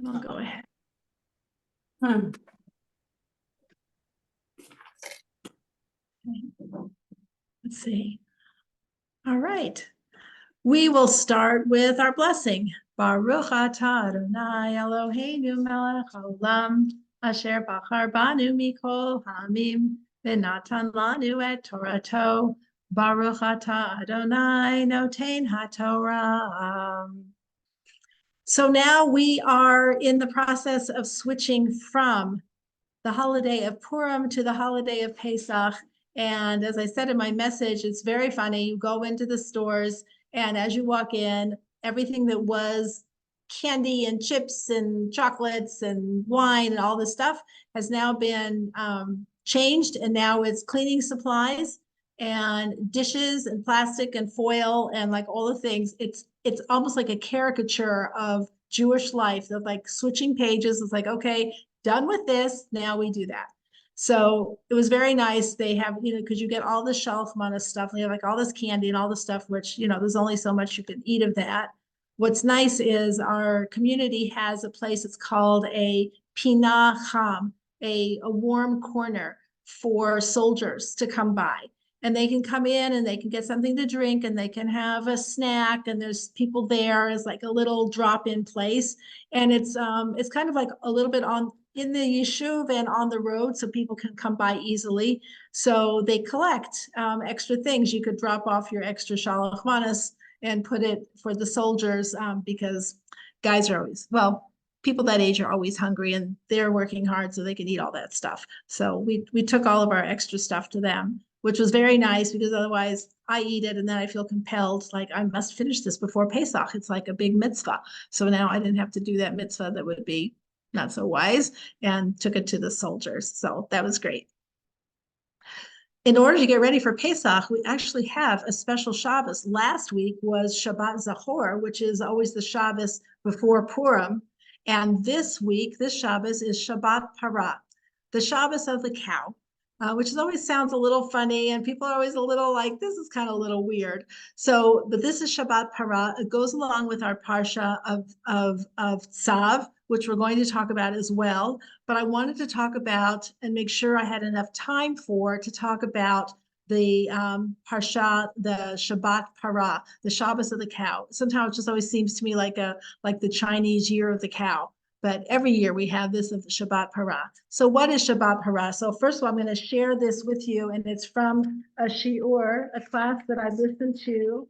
I'll go ahead. Let's see. All right. We will start with our blessing. Baruch atah Adonai Eloheinu melech haolam asher bachar banu mikol hamim v'natan lanu et Torato. Baruch atah Adonai noten haTorah. So now we are in the process of switching from the holiday of Purim to the holiday of Pesach. And as I said in my message, it's very funny. You go into the stores, and as you walk in, everything that was candy and chips and chocolates and wine and all this stuff has now been changed. And now it's cleaning supplies and dishes and plastic and foil and like all the things. It's almost like a caricature of Jewish life. Of like switching pages. It's like, okay, done with this, now we do that. So it was very nice. They have, because you get all the shelf amount of stuff. They have like all this candy and all the stuff, which, there's only so much you can eat of that. What's nice is our community has a place, it's called a Pina Cham, a warm corner for soldiers to come by. And they can come in and they can get something to drink and they can have a snack, and there's people there as like a little drop-in place. And it's kind of like a little bit in the yeshuv and on the road, so people can come by easily. So they collect extra things. You could drop off your extra shalach manas and put it for the soldiers, because guys are always, people that age are always hungry and they're working hard so they can eat all that stuff. So we took all of our extra stuff to them, which was very nice, because otherwise I eat it and then I feel compelled, like I must finish this before Pesach. It's like a big mitzvah. So now I didn't have to do that mitzvah that would be not so wise, and took it to the soldiers. So that was great. In order to get ready for Pesach, we actually have a special Shabbos. Last week was Shabbat Zachor, which is always the Shabbos before Purim. And this week, this Shabbos is Shabbat Parah, the Shabbos of the cow, which always sounds a little funny. And people are always a little like, this is kind of a little weird. So, but this is Shabbat Parah. It goes along with our parsha of Tzav, which we're going to talk about as well. But I wanted to talk about and make sure I had enough time to talk about the parsha, the Shabbat Parah, the Shabbos of the cow. Sometimes it just always seems to me like the Chinese year of the cow. But every year we have this of the Shabbat Parah. So what is Shabbat Parah? So first of all, I'm going to share this with you, and it's from a shiur, a class that I listened to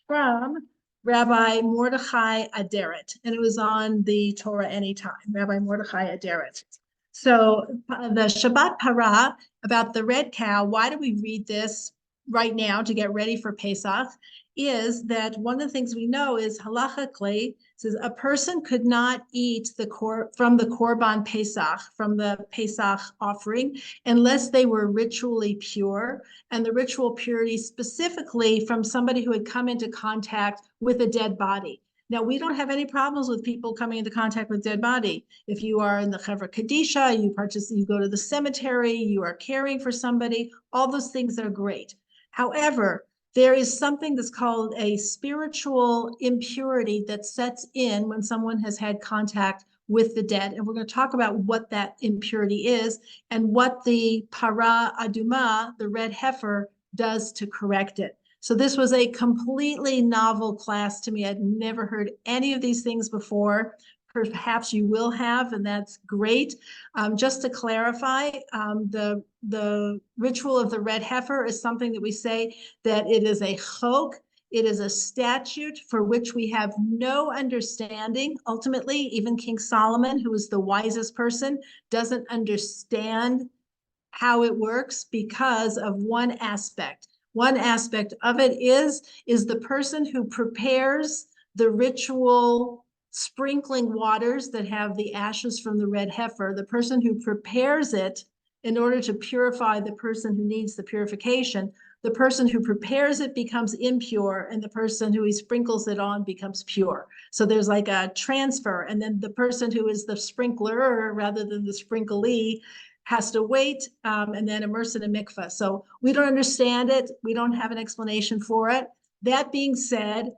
from Rabbi Mordechai Aderet, and it was on the Torah Anytime, Rabbi Mordechai Aderet. So the Shabbat Parah, about the red cow, why do we read this right now to get ready for Pesach, is that one of the things we know is halachically, says a person could not eat from the Korban Pesach, from the Pesach offering, unless they were ritually pure, and the ritual purity specifically from somebody who had come into contact with a dead body. Now, we don't have any problems with people coming into contact with dead body. If you are in the Chevra Kadisha, you go to the cemetery, you are caring for somebody, all those things are great. However, there is something that's called a spiritual impurity that sets in when someone has had contact with the dead. And we're going to talk about what that impurity is and what the para aduma, the red heifer, does to correct it. So this was a completely novel class to me. I'd never heard any of these things before. Perhaps you will have, and that's great. Just to clarify, the ritual of the red heifer is something that we say that it is a chok, it is a statute for which we have no understanding. Ultimately, even King Solomon, who is the wisest person, doesn't understand how it works because of one aspect. One aspect of it is the person who prepares the ritual sprinkling waters that have the ashes from the red heifer, the person who prepares it in order to purify the person who needs the purification, the person who prepares it becomes impure, and the person who he sprinkles it on becomes pure. So there's like a transfer, and then the person who is the sprinkler rather than the sprinklee has to wait and then immerse in a mikveh. So we don't understand it. We don't have an explanation for it. That being said,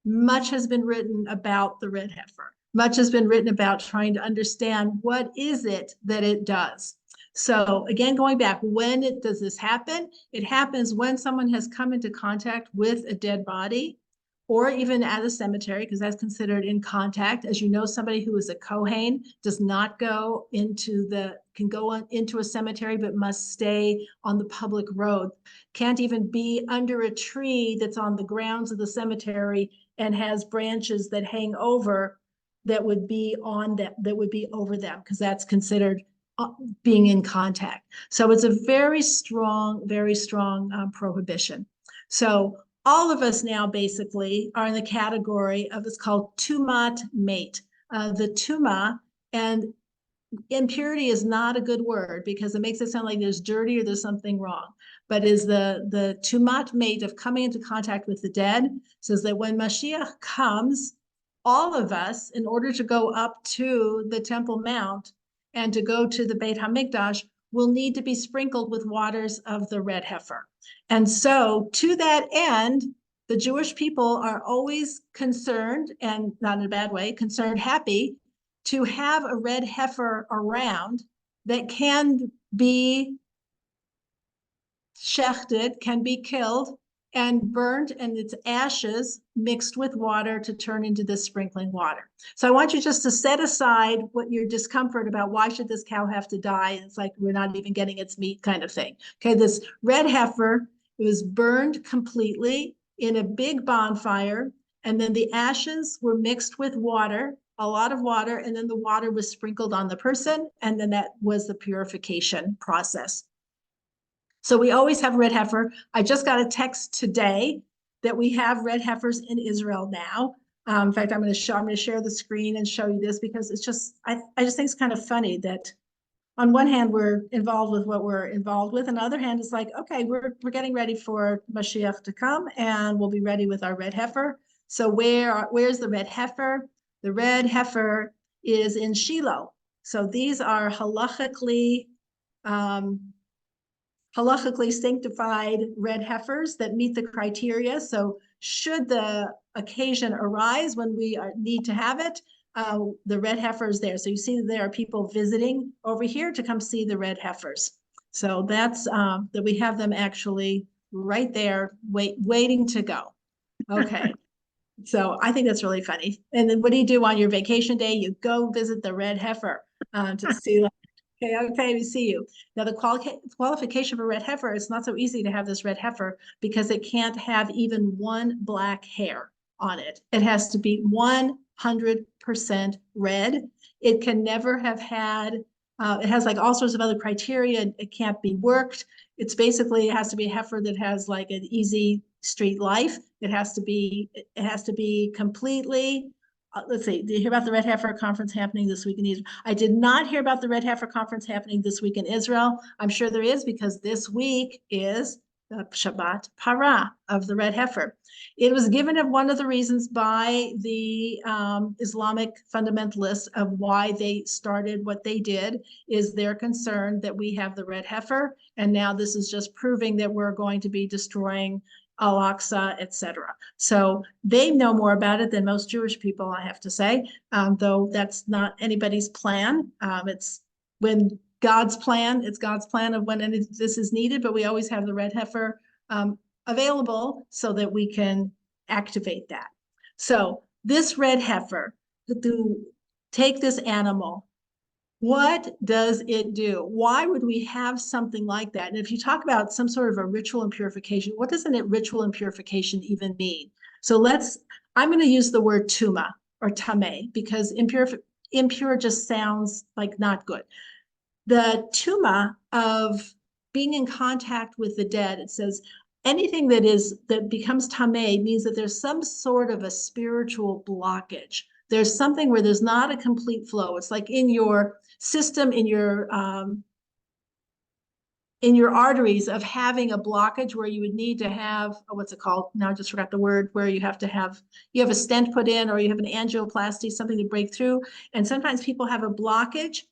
much has been written about the red heifer. much has been written about trying to understand what is it that it does. So again, going back, does this happen? It happens when someone has come into contact with a dead body, or even at a cemetery, because that's considered in contact. As you know, somebody who is a Kohen does not can go into a cemetery, but must stay on the public road. Can't even be under a tree that's on the grounds of the cemetery and has branches that hang over that would be over them, because that's considered being in contact. So it's a very strong prohibition. So all of us now basically are in the category of, it's called tumat mate. The tuma, and impurity is not a good word because it makes it sound like there's dirty or there's something wrong, but is the tumat mate of coming into contact with the dead. Says that when Mashiach comes, all of us, in order to go up to the Temple Mount and to go to the Beit HaMikdash, will need to be sprinkled with waters of the red heifer. And so to that end, the Jewish people are always concerned, and not in a bad way, concerned, happy to have a red heifer around that can be shechted, can be killed and burnt, and its ashes mixed with water to turn into this sprinkling water. So I want you just to set aside what your discomfort about why should this cow have to die? It's like we're not even getting its meat kind of thing. Okay, this red heifer, it was burned completely in a big bonfire, and then the ashes were mixed with water, a lot of water, and then the water was sprinkled on the person, and then that was the purification process. So we always have red heifer. I just got a text today that we have red heifers in Israel now. In fact, I'm going to share the screen and show you this because it's just, I just think it's kind of funny that on one hand, we're involved with what we're involved with. On the other hand, it's like, okay, we're getting ready for Mashiach to come and we'll be ready with our red heifer. So where's the red heifer? The red heifer is in Shiloh. So these are halachically sanctified red heifers that meet the criteria. So should the occasion arise when we need to have it, the red heifer is there. So you see that there are people visiting over here to come see the red heifers. So that's that we have them actually right there waiting to go. Okay. So I think that's really funny. And then what do you do on your vacation day? You go visit the red heifer to see okay, we see you. Now the qualification for red heifer, it's not so easy to have this red heifer because it can't have even one black hair on it. It has to be 100% red. It can never have had, it has like all sorts of other criteria. It can't be worked. It has to be a heifer that has like an easy street life. It has to be completely, let's see, did you hear about the Red Heifer Conference happening this week in Israel? I did not hear about the Red Heifer Conference happening this week in Israel. I'm sure there is because this week is the Shabbat Parah of the Red Heifer. It was given as one of the reasons by the Islamic fundamentalists of why they started what they did is their concern that we have the Red Heifer, and now this is just proving that we're going to be destroying Al-Aqsa, etc. So they know more about it than most Jewish people, I have to say, though that's not anybody's plan. It's when God's plan, it's God's plan of when this is needed, but we always have the red heifer available so that we can activate that. So this red heifer, to take this animal, what does it do? Why would we have something like that? And if you talk about some sort of a ritual and purification, what does a ritual and purification even mean? So I'm going to use the word tuma or tameh because impure just sounds like not good. The tuma of being in contact with the dead, it says anything that becomes tameh means that there's some sort of a spiritual blockage. There's something where there's not a complete flow. It's like in your system, in your arteries of having a blockage where you would need to have, what's it called? Now I just forgot the word, where you have a stent put in or you have an angioplasty, something to break through. And sometimes people have a blockage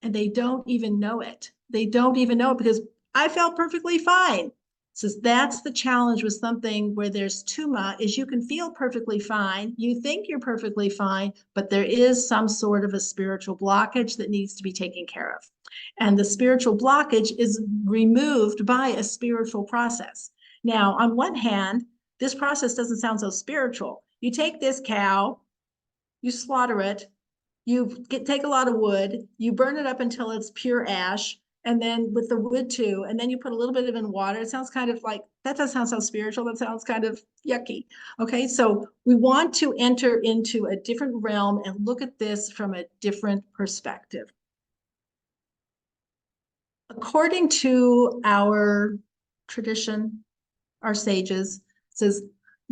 and they don't even know it. They don't even know it because I felt perfectly fine. So that's the challenge with something where there's tuma, is you can feel perfectly fine. You think you're perfectly fine, but there is some sort of a spiritual blockage that needs to be taken care of. And the spiritual blockage is removed by a spiritual process. Now, on one hand, this process doesn't sound so spiritual. You take this cow, you slaughter it, take a lot of wood, you burn it up until it's pure ash, and then with the wood too, and then you put a little bit of it in water. It sounds kind of like, that doesn't sound so spiritual, that sounds kind of yucky. Okay, so we want to enter into a different realm and look at this from a different perspective. According to our tradition, our sages, it says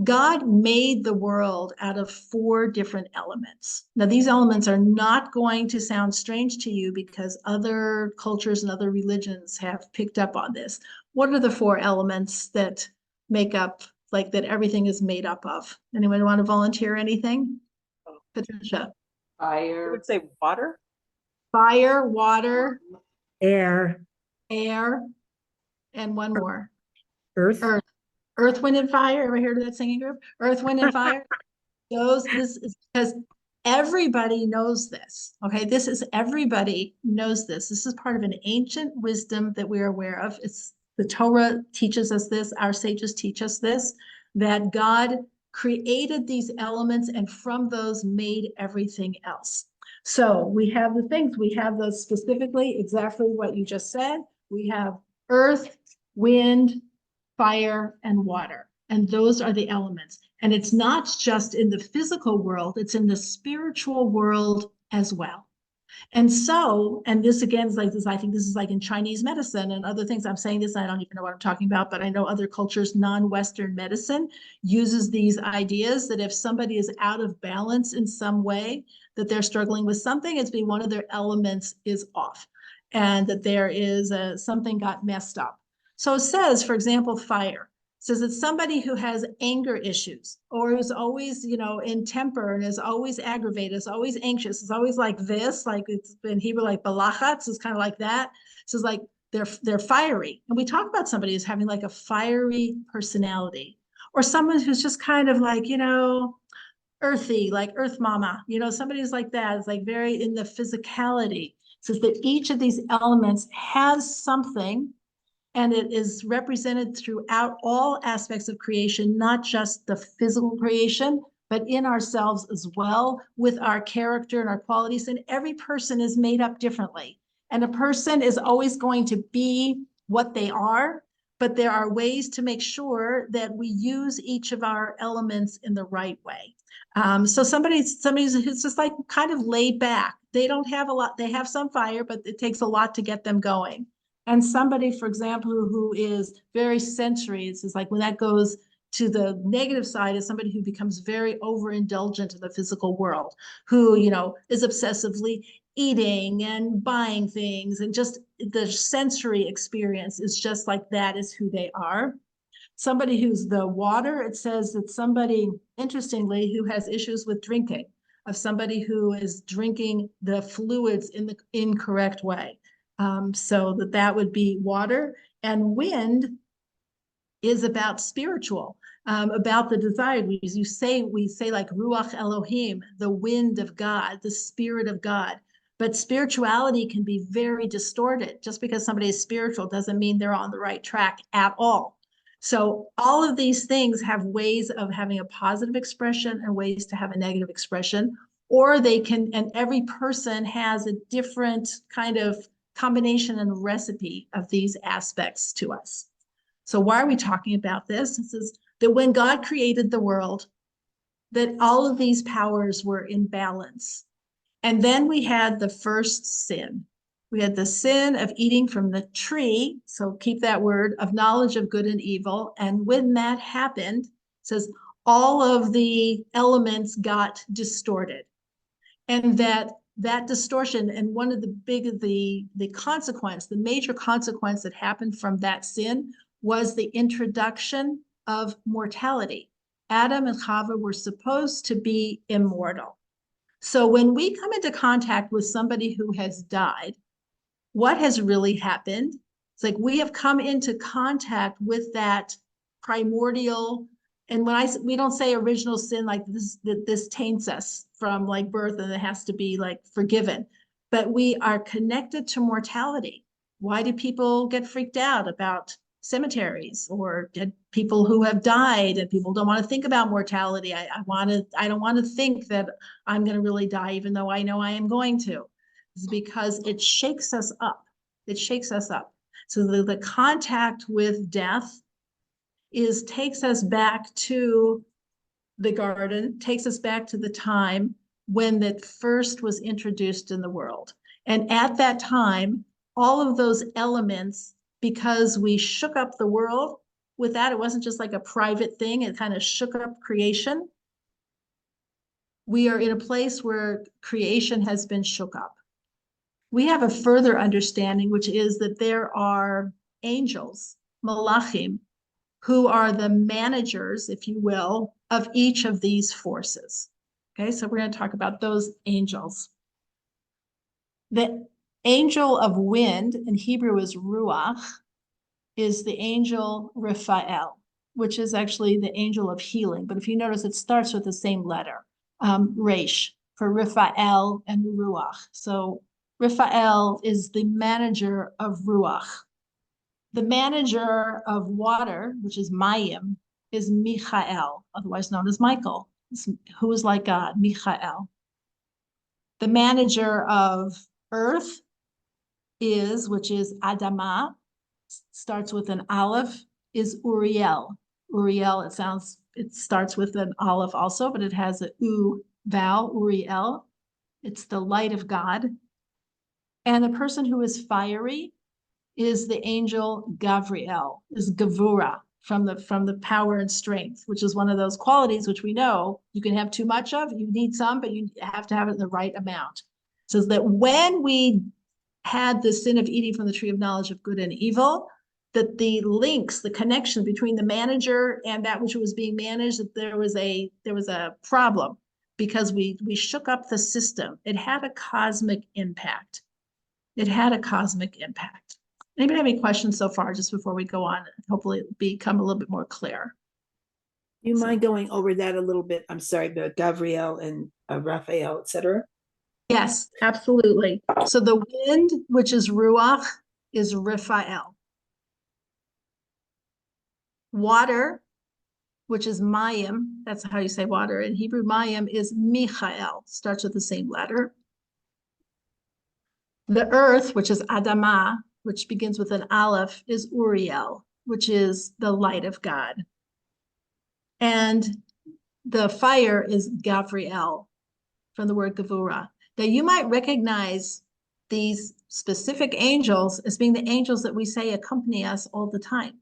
God made the world out of 4 different elements. Now, these elements are not going to sound strange to you because other cultures and other religions have picked up on this. What are the 4 elements that make up, like that everything is made up of? Anyone want to volunteer anything? Patricia. I would say water. Fire, water, Air, air, and one more. earth. Earth, Wind, and Fire. Ever heard of that singing group? Earth, Wind, and Fire. This is because everybody knows this. Okay, everybody knows this. This is part of an ancient wisdom that we're aware of. It's the Torah teaches us this. Our sages teach us this, that God created these elements and from those made everything else. So we have the things. We have those specifically exactly what you just said. We have earth, wind, fire, and water. And those are the elements. And it's not just in the physical world, it's in the spiritual world as well. And so, and this again is like this, I think this is like in Chinese medicine and other things. I'm saying this, I don't even know what I'm talking about, but I know other cultures, non-Western medicine uses these ideas that if somebody is out of balance in some way, that they're struggling with something, it's being one of their elements is off and that there is something got messed up. So it says, for example, fire. It says it's somebody who has anger issues or who's always, in temper and is always aggravated, is always anxious, is always like this, like it's in Hebrew, like balachatz, is kind of like that. So it's like they're fiery. And we talk about somebody who's having like a fiery personality or someone who's just kind of like, earthy, like earth mama, somebody who's like that. It's like very in the physicality. It says that each of these elements has something and it is represented throughout all aspects of creation, not just the physical creation, but in ourselves as well, with our character and our qualities. And every person is made up differently. And a person is always going to be what they are, but there are ways to make sure that we use each of our elements in the right way. So somebody's who's just like kind of laid back. They don't have a lot, they have some fire, but it takes a lot to get them going. And somebody, for example, who is very sensory, it's like when that goes to the negative side is somebody who becomes very overindulgent in the physical world, who, is obsessively eating and buying things, and just the sensory experience is just like that is who they are. Somebody who's the water, it says that somebody, interestingly, who has issues with drinking, of somebody who is drinking the fluids in the incorrect way. So that would be water. And wind is about spiritual, about the desire. We say like Ruach Elohim, the wind of God, the spirit of God. But spirituality can be very distorted. Just because somebody is spiritual doesn't mean they're on the right track at all. So all of these things have ways of having a positive expression and ways to have a negative expression, or they can, and every person has a different kind of combination and recipe of these aspects to us. So why are we talking about this? This is that when God created the world, that all of these powers were in balance. And then we had the first sin. We had the sin of eating from the tree, so keep that word, of knowledge of good and evil. And when that happened, it says all of the elements got distorted. And that distortion, and one of the consequence, the major consequence that happened from that sin was the introduction of mortality. Adam and Chava were supposed to be immortal. So when we come into contact with somebody who has died, what has really happened It's like we have come into contact with that primordial. And when we don't say original sin like this, that this taints us from like birth and it has to be like forgiven, but we are connected to mortality. Why do people get freaked out about cemeteries or dead people who have died, and people don't want to think about mortality? I don't want to think that I'm going to really die, even though I know I am going to. It's because it shakes us up. It shakes us up. So the contact with death takes us back to the garden, takes us back to the time when that first was introduced in the world. And at that time, all of those elements, because we shook up the world with that, it wasn't just like a private thing, it kind of shook up creation. We are in a place where creation has been shook up. We have a further understanding, which is that there are angels, malachim, who are the managers, if you will, of each of these forces. Okay, so we're going to talk about those angels. The angel of wind in Hebrew is ruach, is the angel Raphael, which is actually the angel of healing. But if you notice, it starts with the same letter, resh, for Raphael and ruach. So Raphael is the manager of ruach. The manager of water, which is Mayim, is Michael, otherwise known as Michael, who is like God, Michael. The manager of earth which is Adama, starts with an aleph, is Uriel. Uriel, it starts with an aleph also, but it has a u vowel, Uriel. It's the light of God. And the person who is fiery is the angel Gavriel, is Gavura, from the power and strength, which is one of those qualities which we know you can have too much of. You need some, but you have to have it in the right amount. So that when we had the sin of eating from the tree of knowledge of good and evil, that the links, the connection between the manager and that which was being managed, that there was a problem because we shook up the system. It had a cosmic impact. It had a cosmic impact. Anybody have any questions so far, just before we go on? Hopefully it'll become a little bit more clear. You mind going over that a little bit? I'm sorry, the Gavriel and Raphael, etc. Yes, absolutely. So the wind, which is ruach, is Raphael. Water, which is mayim, that's how you say water in Hebrew. Mayim is Michael, starts with the same letter. The earth, which is Adama, which begins with an aleph, is Uriel, which is the light of God. And the fire is Gavriel, from the word Gavura. Now you might recognize these specific angels as being the angels that we say accompany us all the time.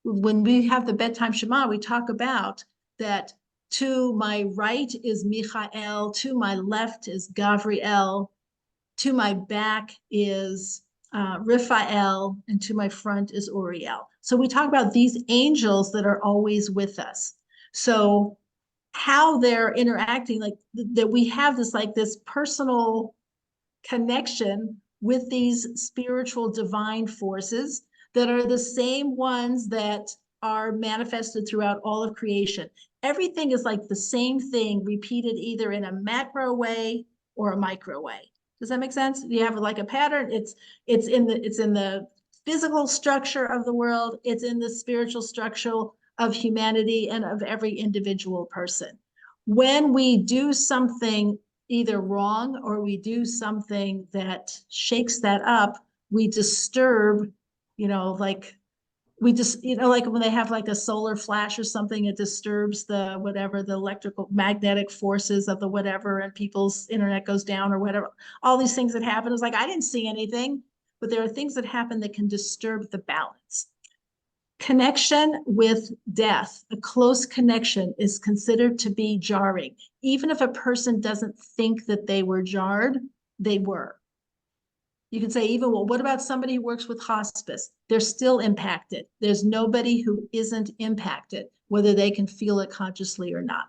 When we have the bedtime Shema, we talk about that to my right is Michael, to my left is Gavriel, to my back is Raphael, and to my front is Uriel. So we talk about these angels that are always with us. So how they're interacting, like that we have this personal connection with these spiritual divine forces that are the same ones that are manifested throughout all of creation. Everything is like the same thing repeated either in a macro way or a micro way. Does that make sense? You have like a pattern. It's in the physical structure of the world. It's in the spiritual structure of humanity and of every individual person. When we do something either wrong or we do something that shakes that up, we disturb, like when they have like a solar flash or something, it disturbs the electrical magnetic forces of the whatever, and people's internet goes down or whatever. All these things that happen, is like, I didn't see anything, but there are things that happen that can disturb the balance. Connection with death, a close connection, is considered to be jarring. Even if a person doesn't think that they were jarred, they were. You can say even, well, what about somebody who works with hospice? They're still impacted. There's nobody who isn't impacted, whether they can feel it consciously or not.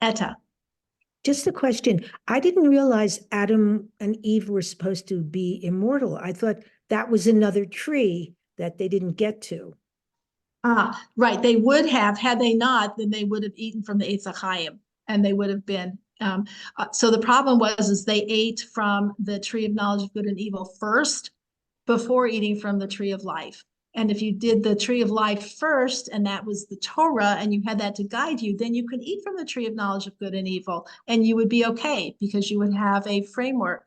Etta. Just a question. I didn't realize Adam and Eve were supposed to be immortal. I thought that was another tree that they didn't get to. Right. They would have, had they not, then they would have eaten from the Eitz HaChaim, and they would have been. So the problem is they ate from the tree of knowledge of good and evil first before eating from the tree of life. And if you did the tree of life first, and that was the Torah, and you had that to guide you, then you could eat from the tree of knowledge of good and evil, and you would be okay, because you would have a framework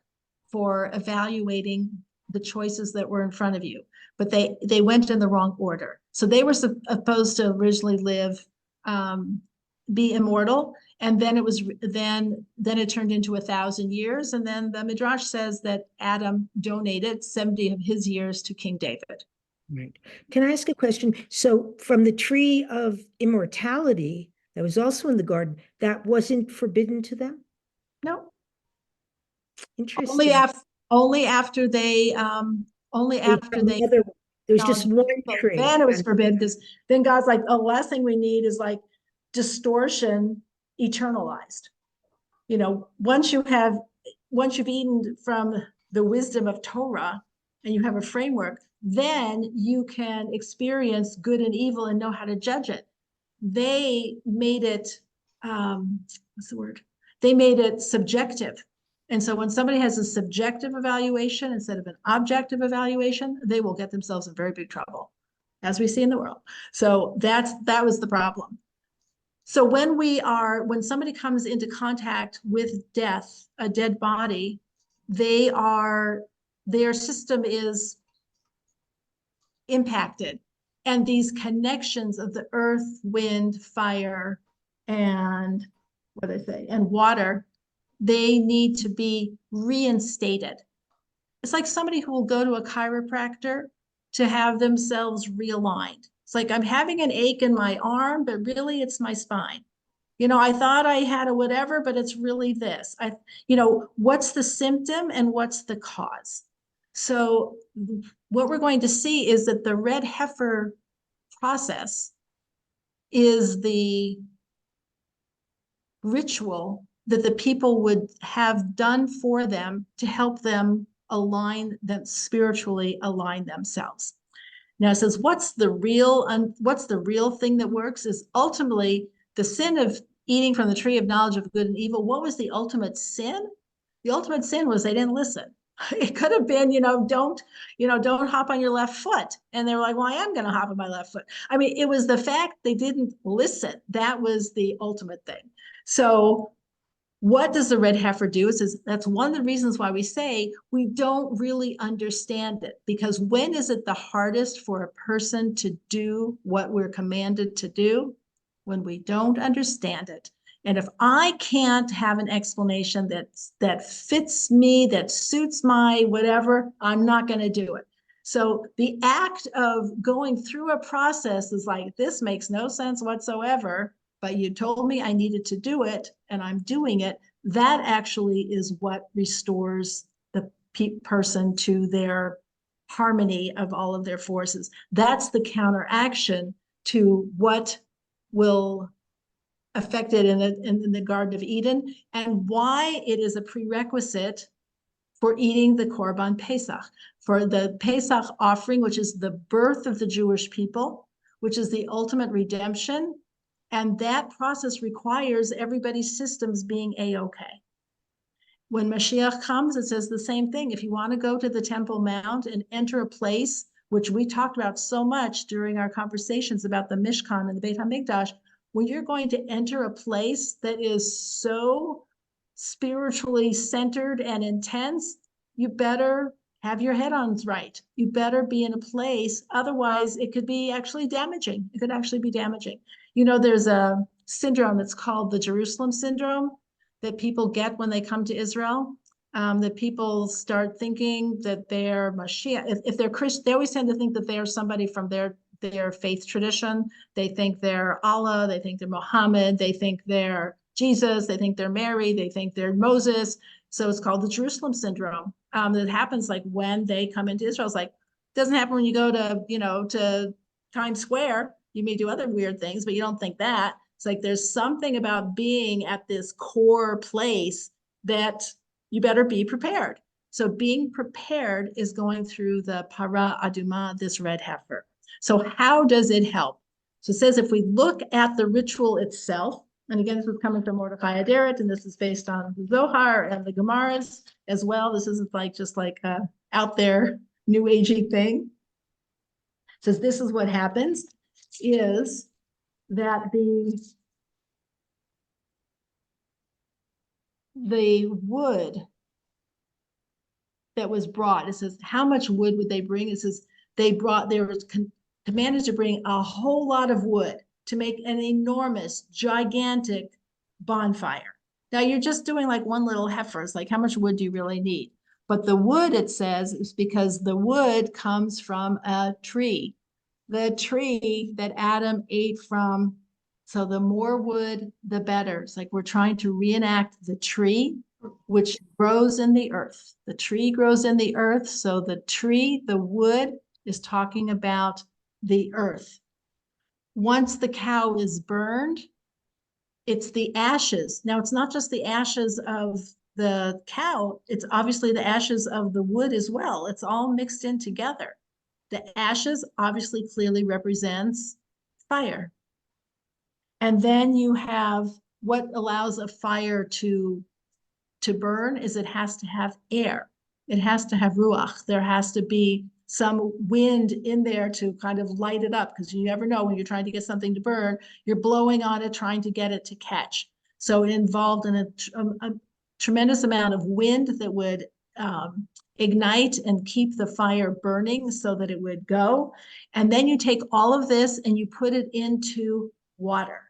for evaluating the choices that were in front of you. But they went in the wrong order. So they were supposed to originally live, be immortal, and then it turned into 1,000 years, and then the Midrash says that Adam donated 70 of his years to King David. Right. Can I ask a question? So from the tree of immortality that was also in the garden, that wasn't forbidden to them? No. Interesting. Only after they there was just one tree. Then it was forbidden, because then God's like, the last thing we need is like distortion eternalized. Once you've eaten from the wisdom of Torah and you have a framework, then you can experience good and evil and know how to judge it. They made it, what's the word? They made it subjective. And so when somebody has a subjective evaluation instead of an objective evaluation, they will get themselves in very big trouble, as we see in the world. So that was the problem. So when somebody comes into contact with death, a dead body, their system is impacted. And these connections of the earth, wind, fire, and water, they need to be reinstated. It's like somebody who will go to a chiropractor to have themselves realigned. It's like, I'm having an ache in my arm, but really it's my spine. I thought I had a whatever, but it's really this. What's the symptom and what's the cause? So what we're going to see is that the red heifer process is the ritual that the people would have done for them to help them spiritually align themselves. Now it says, what's the real thing that works is ultimately the sin of eating from the tree of knowledge of good and evil. What was the ultimate sin? The ultimate sin was they didn't listen. It could have been, don't hop on your left foot. And they were like, well, I am going to hop on my left foot. I mean, it was the fact they didn't listen. That was the ultimate thing. So what does the red heifer do? It says that's one of the reasons why we say we don't really understand it, because when is it the hardest for a person to do what we're commanded to do? When we don't understand it. And if I can't have an explanation that fits me, that suits my whatever, I'm not going to do it. So the act of going through a process is like, this makes no sense whatsoever, but you told me I needed to do it and I'm doing it. That actually is what restores the person to their harmony of all of their forces. That's the counteraction to what will affect it in the Garden of Eden, and why it is a prerequisite for eating the Korban Pesach, for the Pesach offering, which is the birth of the Jewish people, which is the ultimate redemption. And that process requires everybody's systems being A-okay. When Mashiach comes, it says the same thing. If you want to go to the Temple Mount and enter a place, which we talked about so much during our conversations about the Mishkan and the Beit HaMikdash, when you're going to enter a place that is so spiritually centered and intense, you better have your head-ons right. You better be in a place, otherwise it could be actually damaging. It could actually be damaging. There's a syndrome that's called the Jerusalem syndrome that people get when they come to Israel. That people start thinking that they're Mashiach. If they're Christian, they always tend to think that they're somebody from their faith tradition. They think they're Allah, they think they're Muhammad, they think they're Jesus, they think they're Mary, they think they're Moses. So it's called the Jerusalem syndrome. That happens like when they come into Israel. It's like, it doesn't happen when you go to Times Square. You may do other weird things, but you don't think that. It's like there's something about being at this core place that you better be prepared. So being prepared is going through the para aduma, this red heifer. So how does it help? So it says if we look at the ritual itself, and again, this is coming from Mordechai Aderet, and this is based on the Zohar and the Gemaras as well. This isn't like just like a out there new agey thing. It says this is what happens is that the wood that was brought, it says how much wood would they bring? It says they were commanded to bring a whole lot of wood to make an enormous, gigantic bonfire. Now you're just doing like one little heifer. It's like, how much wood do you really need? But the wood, it says, is because the wood comes from a tree, the tree that Adam ate from. So the more wood, the better. It's like we're trying to reenact the tree, which grows in the earth. The tree grows in the earth. So the tree, the wood, is talking about the earth. Once the cow is burned, it's the ashes. Now, it's not just the ashes of the cow, it's obviously the ashes of the wood as well. It's all mixed in together. The ashes obviously clearly represents fire. And then you have what allows a fire to burn is it has to have air. It has to have ruach. There has to be some wind in there to kind of light it up, because you never know when you're trying to get something to burn, you're blowing on it, trying to get it to catch. So it involved in a tremendous amount of wind that would ignite and keep the fire burning so that it would go. And then you take all of this and you put it into water.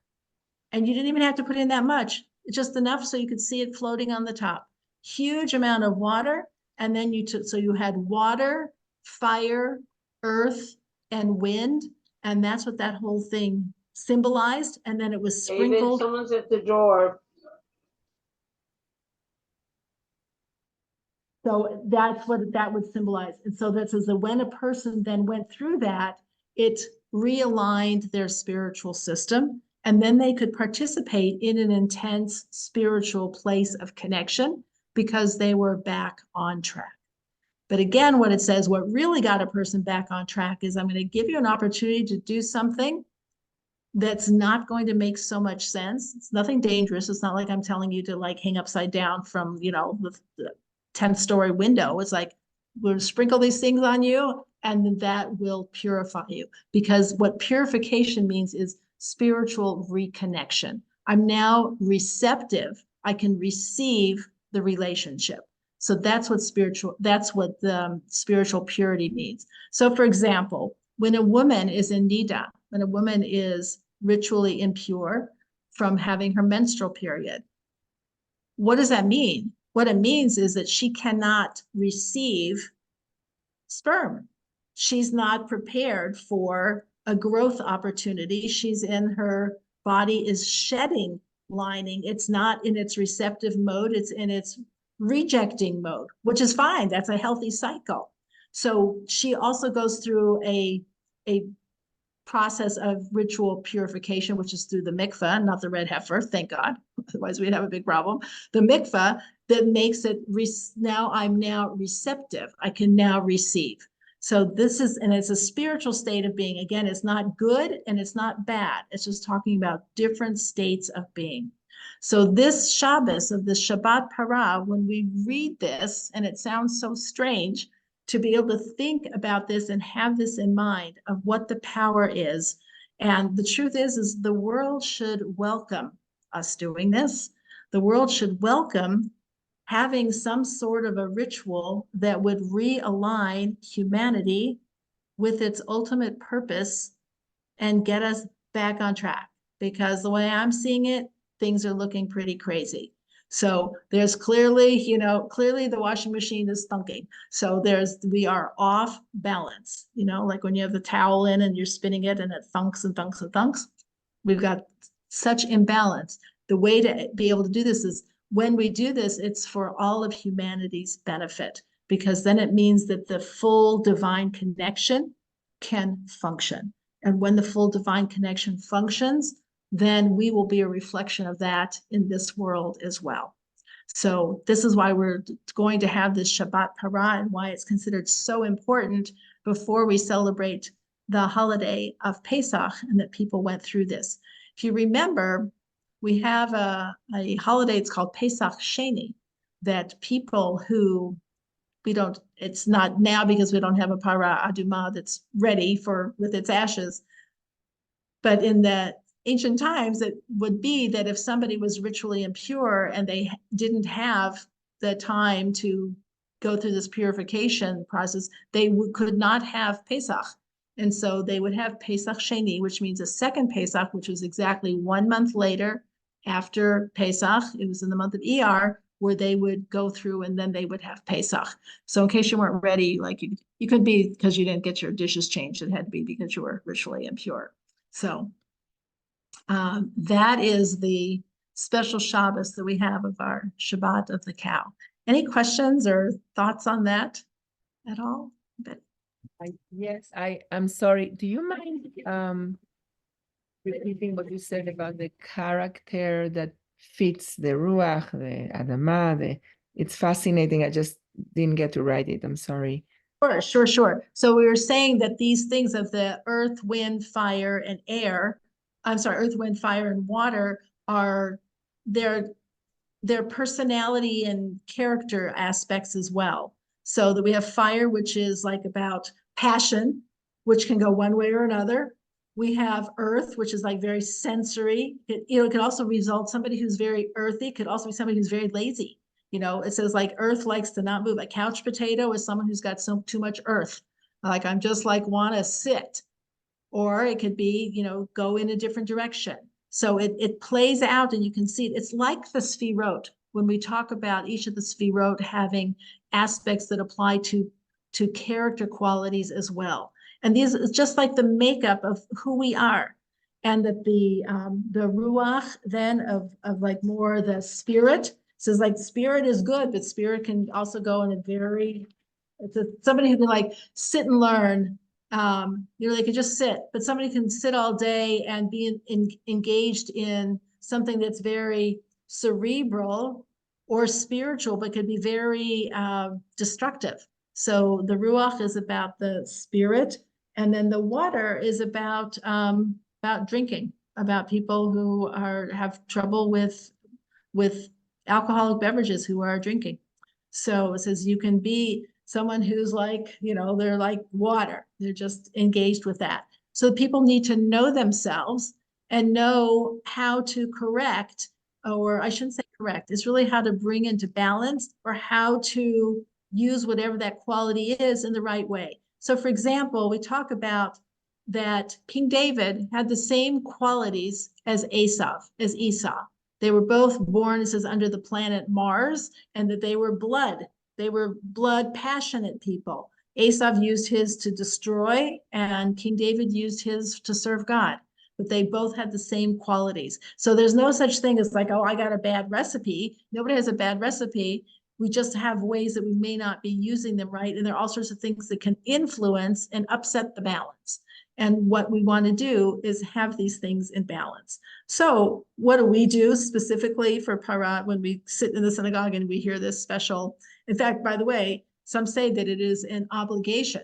And you didn't even have to put in that much. It's just enough so you could see it floating on the top. Huge amount of water. And then so you had water, fire, earth, and wind. And that's what that whole thing symbolized. And then it was sprinkled. David, someone's at the door. So that's what that would symbolize. And so that says that when a person then went through that, it realigned their spiritual system. And then they could participate in an intense spiritual place of connection because they were back on track. But again, what it says, what really got a person back on track is I'm going to give you an opportunity to do something that's not going to make so much sense. It's nothing dangerous. It's not like I'm telling you to like hang upside down from, the 10th story window. It's like, we'll sprinkle these things on you and that will purify you. Because what purification means is spiritual reconnection. I'm now receptive. I can receive the relationship. So that's what the spiritual purity means. So for example, when a woman is in nida, when a woman is ritually impure from having her menstrual period, what does that mean? What it means is that she cannot receive sperm. She's not prepared for a growth opportunity. Her body is shedding lining. It's not in its receptive mode. It's in its rejecting mode, which is fine. That's a healthy cycle. So she also goes through a process of ritual purification, which is through the mikveh, not the red heifer, thank God. Otherwise we'd have a big problem. The mikveh that makes it, I'm now receptive. I can now receive. So it's a spiritual state of being. Again, it's not good and it's not bad. It's just talking about different states of being. So this Shabbos of the Shabbat Parah, when we read this, and it sounds so strange to be able to think about this and have this in mind of what the power is. And the truth is the world should welcome us doing this. The world should welcome having some sort of a ritual that would realign humanity with its ultimate purpose and get us back on track. Because the way I'm seeing it, things are looking pretty crazy. So there's clearly the washing machine is thunking. So we are off balance, like when you have the towel in and you're spinning it and it thunks and thunks and thunks. We've got such imbalance. The way to be able to do this is when we do this, it's for all of humanity's benefit, because then it means that the full divine connection can function. And when the full divine connection functions, then we will be a reflection of that in this world as well. So this is why we're going to have this Shabbat Parah and why it's considered so important before we celebrate the holiday of Pesach, and that people went through this. If you remember, we have a holiday, it's called Pesach Sheni, that people who it's not now because we don't have a Parah Adumah that's ready with its ashes. But in the ancient times, it would be that if somebody was ritually impure and they didn't have the time to go through this purification process, they could not have Pesach. And so they would have Pesach Sheni, which means a second Pesach, which was exactly 1 month later after Pesach. It was in the month of Iyar, where they would go through and then they would have Pesach. So in case you weren't ready, like you could be because you didn't get your dishes changed. It had to be because you were ritually impure. So that is the special Shabbos that we have of our Shabbat of the cow. Any questions or thoughts on that at all? Yes, I'm sorry. Do you mind repeating what you said about the character that fits the Ruach, the Adamah? It's fascinating. I just didn't get to write it. I'm sorry. Sure. So we were saying that these things of the earth, wind, fire, and air, earth, wind, fire, and water are their personality and character aspects as well. So that we have fire, which is like about passion, which can go one way or another. We have earth, which is like very sensory. It can also result somebody who's very earthy, could also be somebody who's very lazy. It says like earth likes to not move. A couch potato is someone who's got too much earth. Like I'm just like want to sit. Or it could be, go in a different direction. So it plays out and you can see it. It's like the Sfirot. When we talk about each of the Sfirot having aspects that apply to character qualities as well. And these is just like the makeup of who we are. And that the Ruach then of like more the spirit says like spirit is good, but spirit can also go in somebody who can like sit and learn. They could just sit, but somebody can sit all day and be engaged in something that's very cerebral or spiritual, but could be very destructive. So the Ruach is about the spirit, and then the water is about drinking, about people who have trouble with alcoholic beverages who are drinking. So it says you can be someone who's like, they're like water. They're just engaged with that. So people need to know themselves and know how to correct, or I shouldn't say correct, it's really how to bring into balance or how to use whatever that quality is in the right way. So for example, we talk about that King David had the same qualities as Esau. They were both born, it says, under the planet Mars, and that they were blood passionate people. Esau used his to destroy, and King David used his to serve God. But they both had the same qualities. So there's no such thing as like, oh, I got a bad recipe. Nobody has a bad recipe. We just have ways that we may not be using them right. And there are all sorts of things that can influence and upset the balance. And what we want to do is have these things in balance. So what do we do specifically for Parah when we sit in the synagogue and we hear this special? In fact, by the way, some say that it is an obligation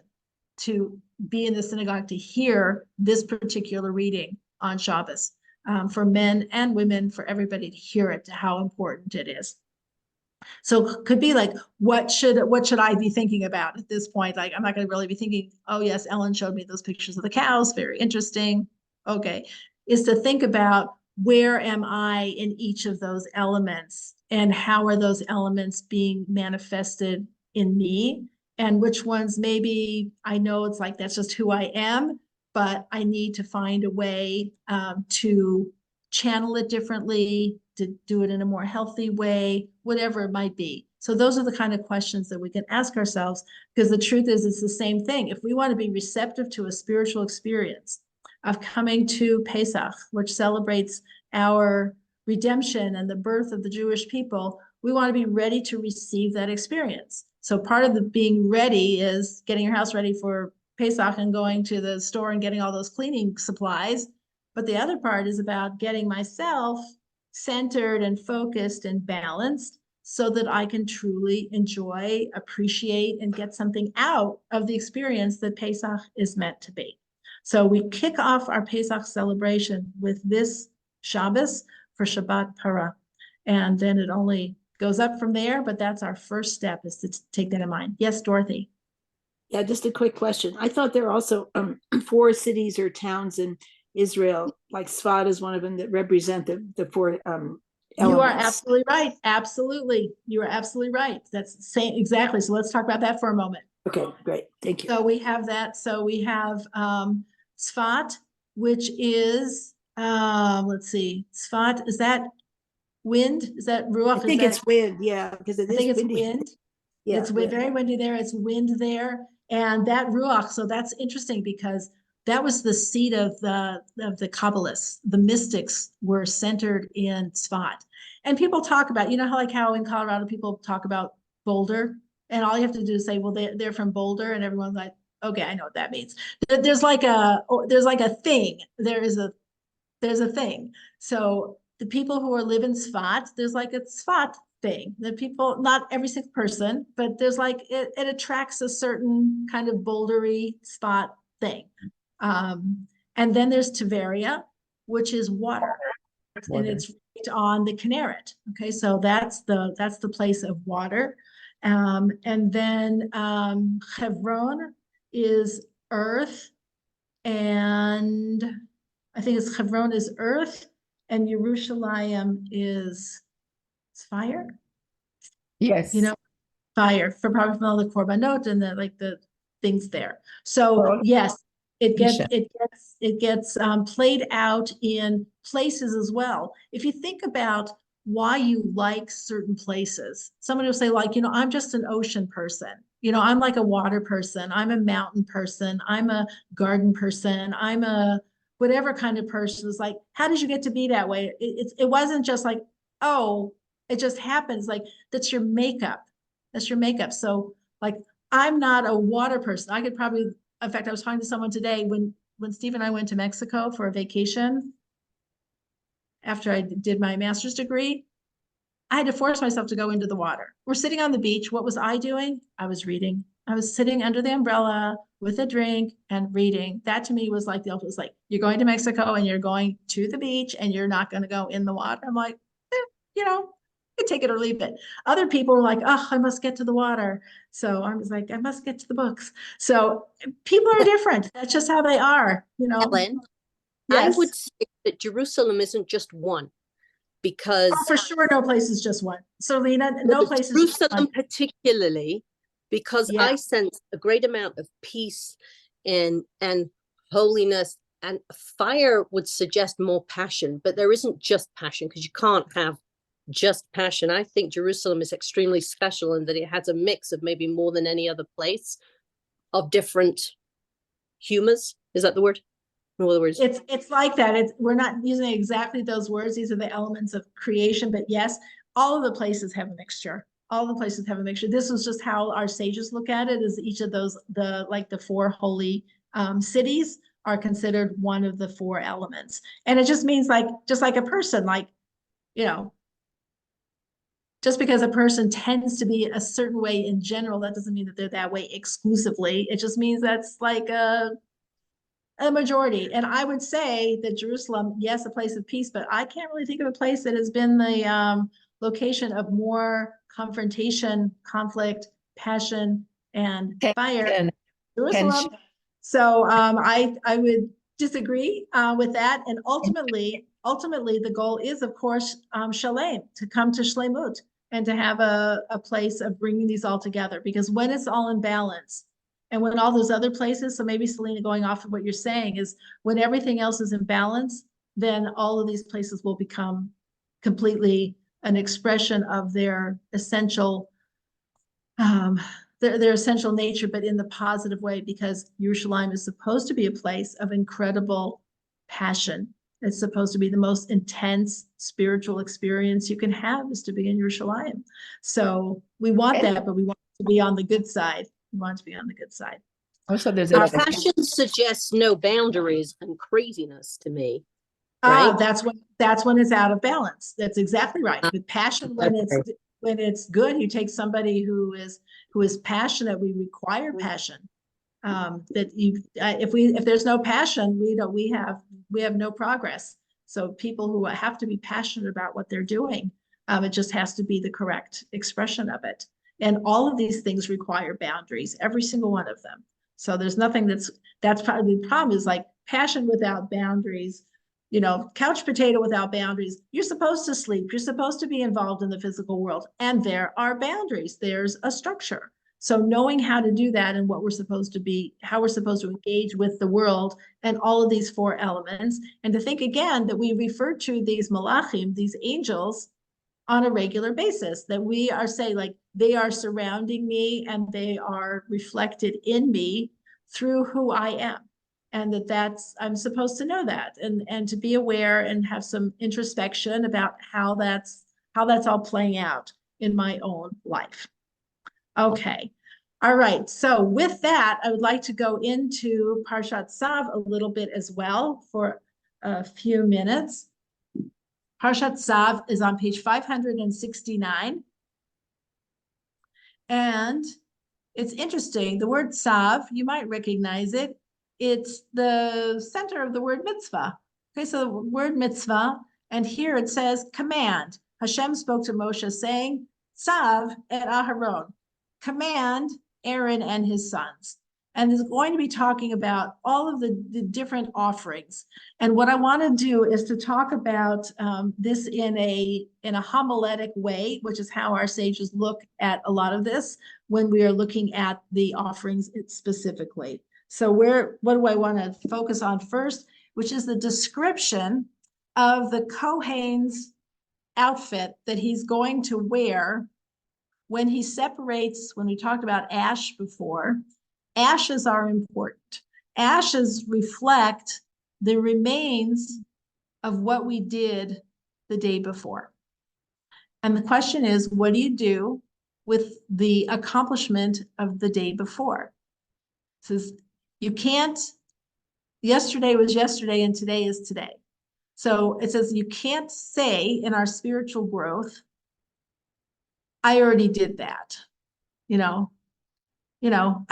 to be in the synagogue to hear this particular reading on Shabbos, for men and women, for everybody to hear it, to how important it is. So it could be like, what should I be thinking about at this point? Like, I'm not going to really be thinking, oh yes, Ellen showed me those pictures of the cows, very interesting. Okay, is to think about where am I in each of those elements and how are those elements being manifested in me, and which ones maybe I know it's like, that's just who I am, but I need to find a way to channel it differently, to do it in a more healthy way, whatever it might be. So those are the kind of questions that we can ask ourselves, because the truth is it's the same thing. If we want to be receptive to a spiritual experience of coming to Pesach, which celebrates our redemption and the birth of the Jewish people, we want to be ready to receive that experience. So part of the being ready is getting your house ready for Pesach and going to the store and getting all those cleaning supplies. But the other part is about getting myself centered and focused and balanced so that I can truly enjoy, appreciate, and get something out of the experience that Pesach is meant to be. So we kick off our Pesach celebration with this Shabbos for Shabbat Para. And then it only goes up from there, but that's our first step, is to take that in mind. Yes, Dorothy? Yeah, just a quick question. I thought there are also 4 cities or towns in Israel, like Sfat is one of them, that represent the 4 You are elements. absolutely right. Absolutely. You are absolutely right. That's the same, exactly. So let's talk about that for a moment. Okay, great. Thank you. So we have that. So we have Sfat, which is, let's see, Sfat, is that wind? Is that Ruach? I think it's wind, yeah, because it I is think it's windy. wind. Yeah, It's very windy there. It's wind there. And that Ruach, so that's interesting because that was the seat of the Kabbalists. The mystics were centered in Sfat. And people talk about, you know, how in Colorado people talk about Boulder, and all you have to do is say, well, they're from Boulder, and everyone's like, okay, I know what that means. There's like a thing. There's a thing. So the people who live in Sfat, there's like a Sfat thing. The people, not every single person, but there's like, it attracts a certain kind of bouldery spot thing. And then there's Tiberia, which is water. And it's right on the Kinneret. Okay, so that's the place of water. And then Hebron is earth, and I think it's Hebron is earth, and Yerushalayim is fire. Yes. You know, fire, for probably from all the korbanot and the things there. So yes, it gets played out in places as well. If you think about why you like certain places, somebody will say, like, you know, I'm just an ocean person. You know, I'm like a water person. I'm a mountain person. I'm a garden person. I'm a whatever kind of person. It's like, how did you get to be that way? It wasn't just like, oh, it just happens. Like, that's your makeup. That's your makeup. So like, I'm not a water person. I could probably, in fact, I was talking to someone today when Steve and I went to Mexico for a vacation after I did my master's degree. I had to force myself to go into the water. We're sitting on the beach. What was I doing? I was reading. I was sitting under the umbrella with a drink and reading. That to me was like the ultimate. Was like, you're going to Mexico and you're going to the beach and you're not going to go in the water. I'm like, you know, I take it or leave it. Other people were like, oh, I must get to the water. So I was like, I must get to the books. So people are different. That's just how they are, you know. Ellen, Yes. I would say that Jerusalem isn't just one, because Oh, for sure, no place is just one. So Lena, no place is just Jerusalem one. particularly, because Yeah. I sense a great amount of peace and holiness, and fire would suggest more passion, but there isn't just passion, because you can't have just passion. I think Jerusalem is extremely special in that it has a mix of maybe more than any other place of different humors. Is that the word? In other words, It's like that. We're not using exactly those words. These are the elements of creation, but yes, all of the places have a mixture. All the places have a mixture. This was just how our sages look at it, is each of those, the 4 holy cities are considered one of the 4 elements. And it just means like, just like a person, like, you know, just because a person tends to be a certain way in general, that doesn't mean that they're that way exclusively. It just means that's like a majority. And I would say that Jerusalem, yes, a place of peace, but I can't really think of a place that has been the location of more confrontation, conflict, passion, and fire. Tension. Jerusalem. So I would disagree with that. And ultimately, the goal is, of course, shalem, to come to shlemut and to have a place of bringing these all together. Because when it's all in balance, and when all those other places, so maybe Selena, going off of what you're saying, is when everything else is in balance, then all of these places will become completely an expression of their essential their essential nature, but in the positive way, because Yerushalayim is supposed to be a place of incredible passion. It's supposed to be the most intense spiritual experience you can have, is to be in Yerushalayim. So we want that, but we want to be on the good side. We want to be on the good side. Also, there's a lot of passion suggests no boundaries and craziness to me. Ah, Right? that's when it's out of balance. That's exactly right. With passion, when it's when it's good, you take somebody who is passionate. We require passion. If there's no passion, we have no progress. So people who have to be passionate about what they're doing, it just has to be the correct expression of it. And all of these things require boundaries, every single one of them. So there's nothing that's probably the problem is like passion without boundaries, couch potato without boundaries. You're supposed to sleep. You're supposed to be involved in the physical world. And there are boundaries. There's a structure. So knowing how to do that and what we're supposed to be, how we're supposed to engage with the world and all of these 4 elements. And to think again that we refer to these malachim, these angels, on a regular basis, that we are saying like they are surrounding me and they are reflected in me through who I am. And I'm supposed to know that and to be aware and have some introspection about how that's all playing out in my own life. Okay. All right. So with that, I would like to go into Parshat Tzav a little bit as well for a few minutes. Parshat Tzav is on page 569. And it's interesting. The word Tzav, you might recognize it. It's the center of the word mitzvah. Okay, so the word mitzvah, and here it says command. Hashem spoke to Moshe saying, Tzav et Aharon, command Aaron and his sons. And is going to be talking about all of the different offerings. And what I want to do is to talk about this in a homiletic way, which is how our sages look at a lot of this when we are looking at the offerings specifically. So what do I want to focus on first, which is the description of the Kohen's outfit that he's going to wear when he separates, when we talked about ash before. Ashes are important. Ashes reflect the remains of what we did the day before. And the question is, what do you do with the accomplishment of the day before? It says, you can't, yesterday was yesterday and today is today. So it says you can't say in our spiritual growth, I already did that.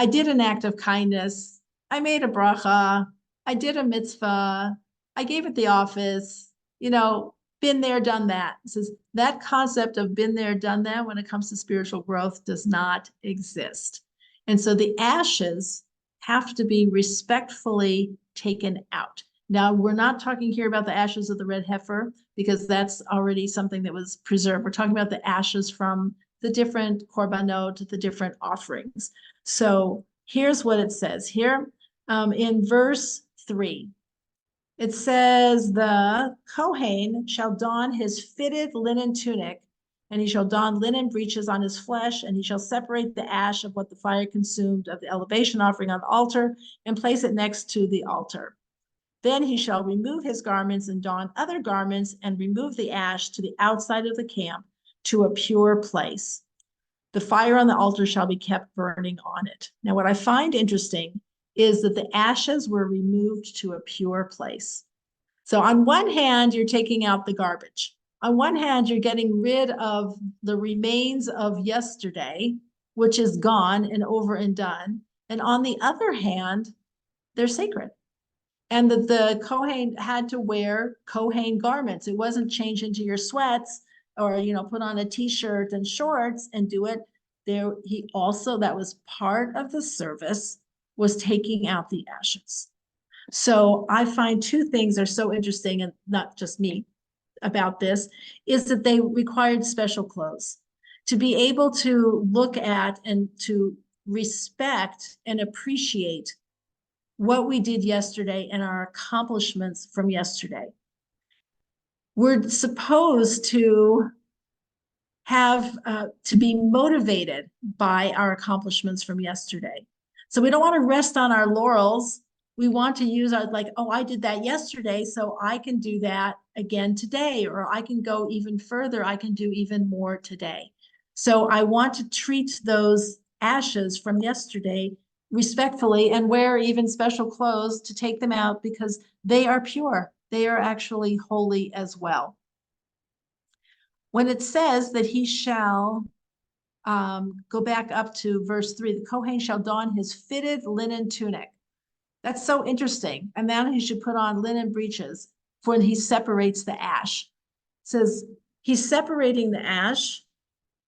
I did an act of kindness. I made a bracha. I did a mitzvah. I gave at the office, been there, done that. It says that concept of been there, done that when it comes to spiritual growth does not exist. And so the ashes have to be respectfully taken out. Now, we're not talking here about the ashes of the red heifer because that's already something that was preserved. We're talking about the ashes from the different korbanot, the different offerings. So here's what it says here in verse 3. It says, the Kohen shall don his fitted linen tunic, and he shall don linen breeches on his flesh, and he shall separate the ash of what the fire consumed of the elevation offering on the altar and place it next to the altar. Then he shall remove his garments and don other garments and remove the ash to the outside of the camp to a pure place. The fire on the altar shall be kept burning on it. Now, what I find interesting is that the ashes were removed to a pure place. So on one hand, you're taking out the garbage. On one hand, you're getting rid of the remains of yesterday, which is gone and over and done. And on the other hand, they're sacred. And that the Kohen had to wear Kohen garments. It wasn't change into your sweats or, put on a t-shirt and shorts and do it. There, that was part of the service, was taking out the ashes. So I find 2 things are so interesting, and not just me about this, is that they required special clothes to be able to look at and to respect and appreciate what we did yesterday and our accomplishments from yesterday. We're supposed to have to be motivated by our accomplishments from yesterday. So we don't want to rest on our laurels. We want to use our I did that yesterday, so I can do that again today, or I can go even further. I can do even more today. So I want to treat those ashes from yesterday respectfully and wear even special clothes to take them out because they are pure. They are actually holy as well. when it says that he shall, go back up to verse 3, the Kohen shall don his fitted linen tunic. That's so interesting. And then he should put on linen breeches for when he separates the ash. It says he's separating the ash,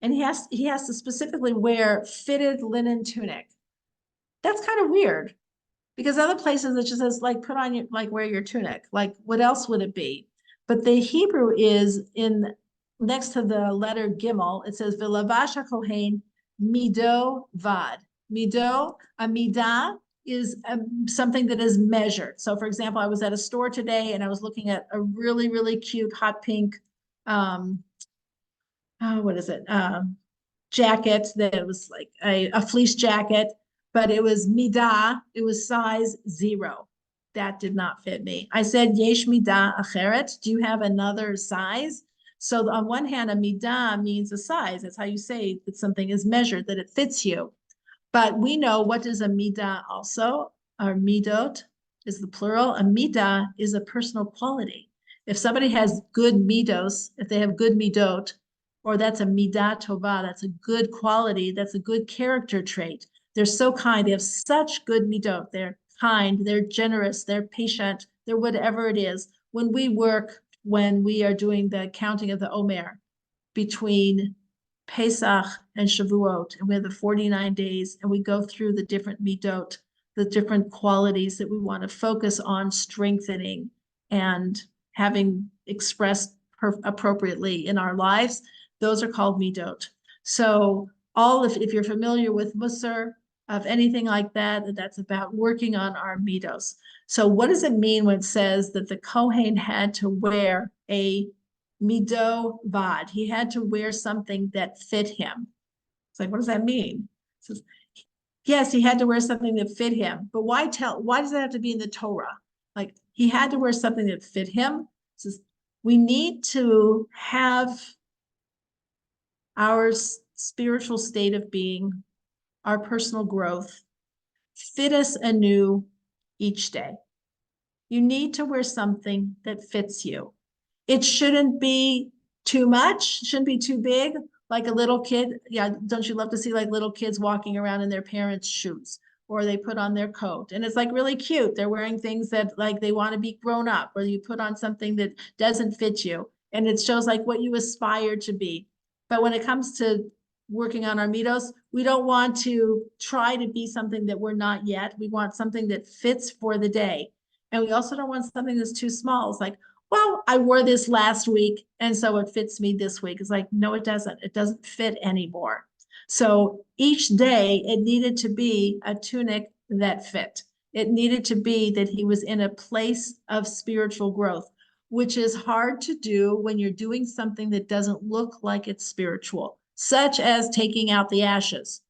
and he has to specifically wear fitted linen tunic. That's kind of weird, because other places it just says like put on your, like wear your tunic. Like what else would it be? But the Hebrew is in next to the letter Gimel. It says v'lavash hakohen mido vad. Mido, a midah is something that is measured. So for example, I was at a store today and I was looking at a really, really cute hot pink, what is it? Jacket that was like a fleece jacket, but it was midah, it was size 0. That did not fit me. I said, yesh midah acheret, do you have another size? So on one hand, a midah means a size. That's how you say that something is measured, that it fits you. But we know what is a midah also. Our midot is the plural. A midah is a personal quality. If somebody has good midos, if they have good midot, or that's a midah tova, that's a good quality, that's a good character trait. They're so kind, they have such good midot. They're kind, they're generous, they're patient, they're whatever it is. When we are doing the counting of the Omer between Pesach and Shavuot, and we have the 49 days, and we go through the different midot, the different qualities that we want to focus on strengthening and having expressed appropriately in our lives. Those are called midot. So if you're familiar with Musar, of anything like that, that's about working on our midos. So what does it mean when it says that the Kohen had to wear a mido vad? He had to wear something that fit him. It's like, what does that mean? It says, yes, he had to wear something that fit him, but why does that have to be in the Torah? Like, he had to wear something that fit him. It says, we need to have our spiritual state of being, our personal growth, fit us anew each day. You need to wear something that fits you. It shouldn't be too much, shouldn't be too big, like a little kid. Yeah, don't you love to see like little kids walking around in their parents' shoes, or they put on their coat and it's like really cute. They're wearing things that like they want to be grown up, or you put on something that doesn't fit you and it shows like what you aspire to be. But when it comes to working on our midos, we don't want to try to be something that we're not yet. We want something that fits for the day. And we also don't want something that's too small. It's like, well, I wore this last week, and so it fits me this week. It's like, no, it doesn't. It doesn't fit anymore. So each day it needed to be a tunic that fit. It needed to be that he was in a place of spiritual growth, which is hard to do when you're doing something that doesn't look like it's spiritual, such as taking out the ashes.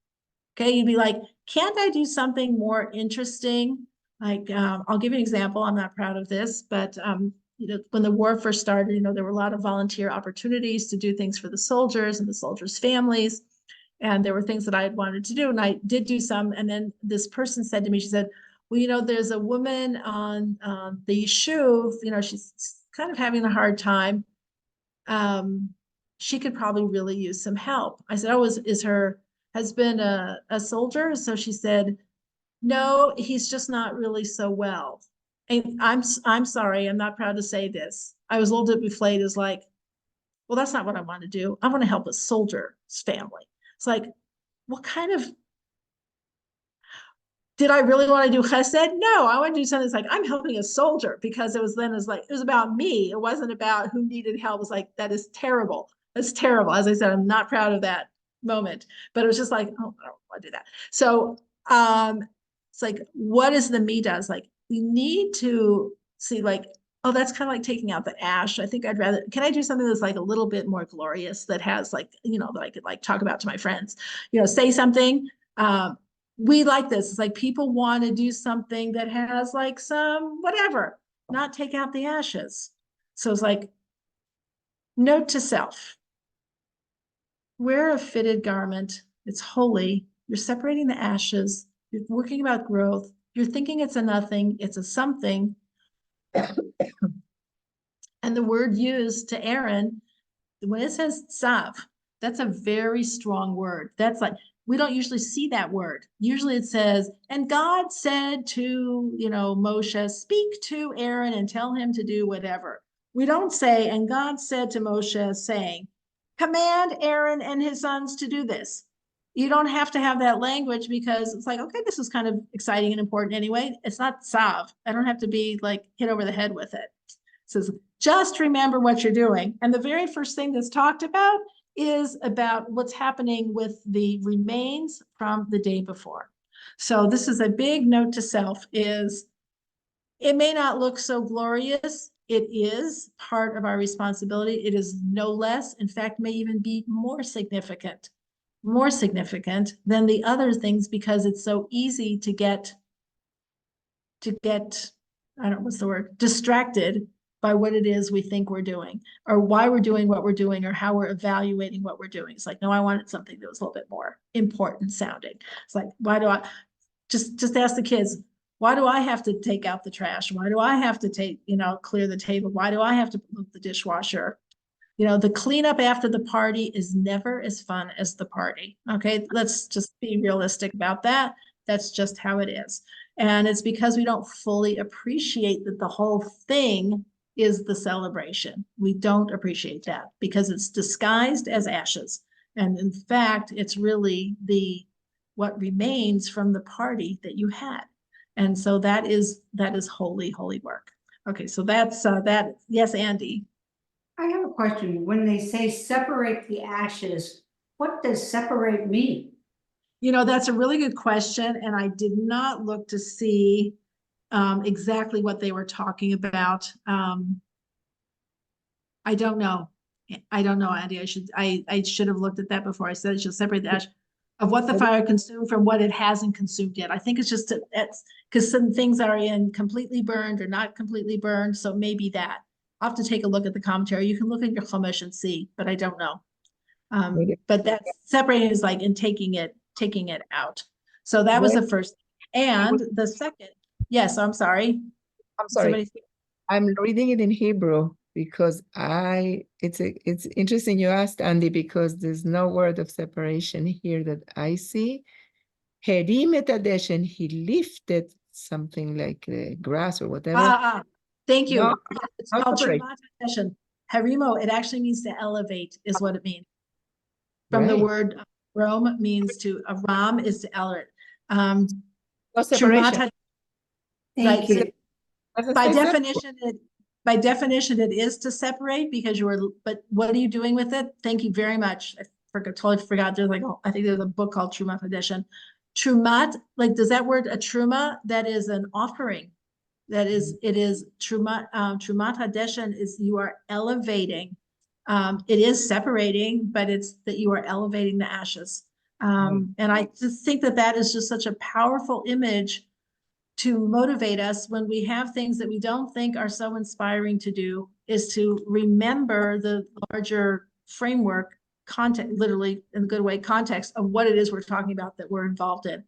Okay, you'd be like, can't I do something more interesting? Like, I'll give you an example. I'm not proud of this, but when the war first started, there were a lot of volunteer opportunities to do things for the soldiers and the soldiers' families. And there were things that I had wanted to do, and I did do some. And then this person said to me, she said, well, there's a woman on the yeshuv, she's kind of having a hard time. She could probably really use some help. I said, oh, is her husband a soldier? So she said, no, he's just not really so well. And I'm sorry, I'm not proud to say this. I was a little bit deflated, as like, well, that's not what I want to do. I want to help a soldier's family. It's like, what kind of, did I really want to do chesed? No, I want to do something that's like, I'm helping a soldier, because it was about me. It wasn't about who needed help. It was like, that is terrible. That's terrible. As I said, I'm not proud of that moment, but it was just like, oh, I don't want to do that. So it's like, what is the midah? It's like, we need to see like, oh, that's kind of like taking out the ash. I think can I do something that's like a little bit more glorious, that has like, that I could like talk about to my friends, say something. We like this. It's like people want to do something that has like some whatever, not take out the ashes. So it's like, note to self, wear a fitted garment. It's holy. You're separating the ashes. You're working about growth. You're thinking it's a nothing. It's a something. And the word used to Aaron when it says tzav, that's a very strong word. That's like, we don't usually see that word. Usually it says, and God said to, Moshe, speak to Aaron and tell him to do whatever. We don't say, and God said to Moshe, saying, command Aaron and his sons to do this. You don't have to have that language because it's like, okay, this is kind of exciting and important anyway. It's not tzav. I don't have to be like hit over the head with it. It says, just remember what you're doing. And the very first thing that's talked about is about what's happening with the remains from the day before. So this is a big note to self, is it may not look so glorious. It is part of our responsibility. It is no less, in fact, may even be more significant than the other things, because it's so easy to get, I don't know, what's the word, distracted by what it is we think we're doing, or why we're doing what we're doing, or how we're evaluating what we're doing. It's like, no, I wanted something that was a little bit more important sounding. It's like, why do I just ask the kids, why do I have to take out the trash? Why do I have to clear the table? Why do I have to move the dishwasher? The cleanup after the party is never as fun as the party. Okay, let's just be realistic about that. That's just how it is. And it's because we don't fully appreciate that the whole thing is the celebration. We don't appreciate that because it's disguised as ashes. And in fact, it's really what remains from the party that you had. And so that is holy, holy work. Okay, so that's that. Yes, Andy. I have a question. When they say separate the ashes, what does separate mean? That's a really good question. And I did not look to see exactly what they were talking about. I don't know. Andy. I should have looked at that before. I said it should separate the ash of what the fire consumed from what it hasn't consumed yet. I think it's just it's because some things are in completely burned or not completely burned. So maybe that. I'll have to take a look at the commentary. You can look at your chumash and see, but I don't know. But that separating is like in taking it out. So that was the first. And the second, yes, I'm sorry. I'm sorry. I'm reading it in Hebrew because it's interesting you asked, Andy, because there's no word of separation here that I see. Herim et adeshen, he lifted something like grass or whatever. Thank you. No, It's called Trumat HaDeshen. Harimo, it actually means to elevate, is what it means. From the word Rome means to, Ram is to elevate. No separation. Thank you. By definition, it is to separate because but what are you doing with it? Thank you very much. Totally forgot. There's I think there's a book called Trumat HaDeshen. Trumat, does that word a truma? That is an offering. It is Trumat HaDeshen is you are elevating. It is separating, but it's that you are elevating the ashes. And I just think that is just such a powerful image to motivate us when we have things that we don't think are so inspiring to do, is to remember the larger framework, context, literally in a good way, context of what it is we're talking about that we're involved in.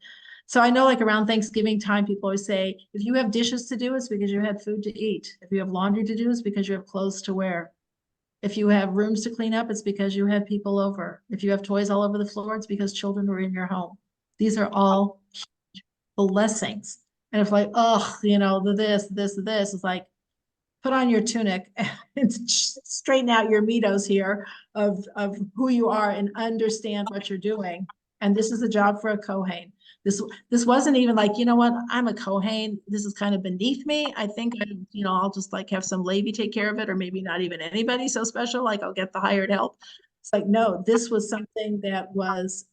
So I know around Thanksgiving time, people always say, if you have dishes to do, it's because you had food to eat. If you have laundry to do, it's because you have clothes to wear. If you have rooms to clean up, it's because you had people over. If you have toys all over the floor, it's because children were in your home. These are all huge blessings. And if this, it's like, put on your tunic and straighten out your mitos here of who you are and understand what you're doing. And this is a job for a Kohen. This wasn't even I'm a Kohen. This is kind of beneath me. I think I'll just have some Levi take care of it, or maybe not even anybody so special. I'll get the hired help. It's no, this was something that was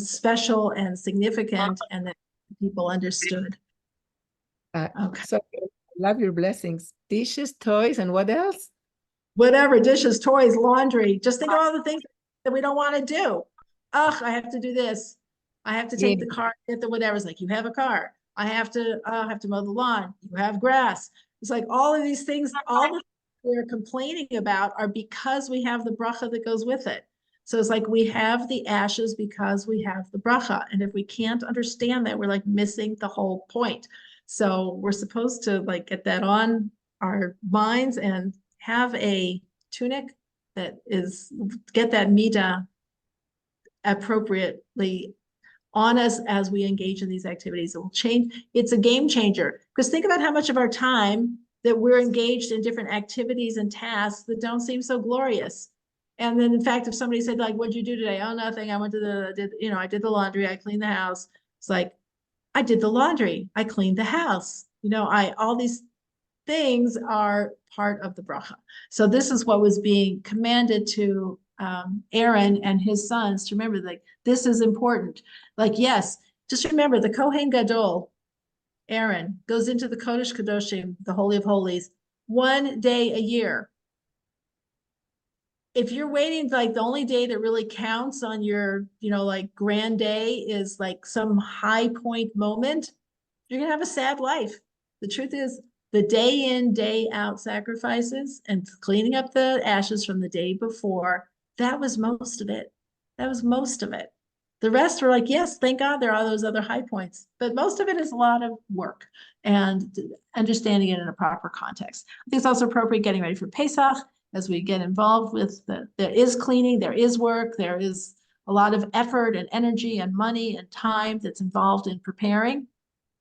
special and significant, and that people understood. Okay. So I love your blessings. Dishes, toys, and what else? Whatever, dishes, toys, laundry. Just think of all the things that we don't want to do. Ugh, I have to do this. I have to take the car, get the whatever. It's you have a car. I have to mow the lawn. You have grass. It's all of these things, all the things we're complaining about are because we have the bracha that goes with it. So it's we have the ashes because we have the bracha. And if we can't understand that, we're missing the whole point. So we're supposed to get that on our minds and have a tunic that is, get that midah appropriately on us as we engage in these activities. It will change. It's a game changer, because think about how much of our time that we're engaged in different activities and tasks that don't seem so glorious. And then in fact, if somebody said like, what'd you do today? Oh, nothing. I went to I did the laundry. I cleaned the house. It's like, I did the laundry. I cleaned the house. All these things are part of the bracha. So this is what was being commanded to Aaron and his sons to remember, like, this is important. Like, yes, just remember the Kohen Gadol, Aaron, goes into the Kodesh Kadoshim, the Holy of Holies, 1 day a year. If you're waiting, like the only day that really counts on your, like grand day is like some high point moment, you're gonna have a sad life. The truth is, the day in, day out sacrifices and cleaning up the ashes from the day before, that was most of it. That was most of it. The rest were like, yes, thank God there are those other high points, but most of it is a lot of work and understanding it in a proper context. I think it's also appropriate getting ready for Pesach as we get involved with there is cleaning, there is work, there is a lot of effort and energy and money and time that's involved in preparing.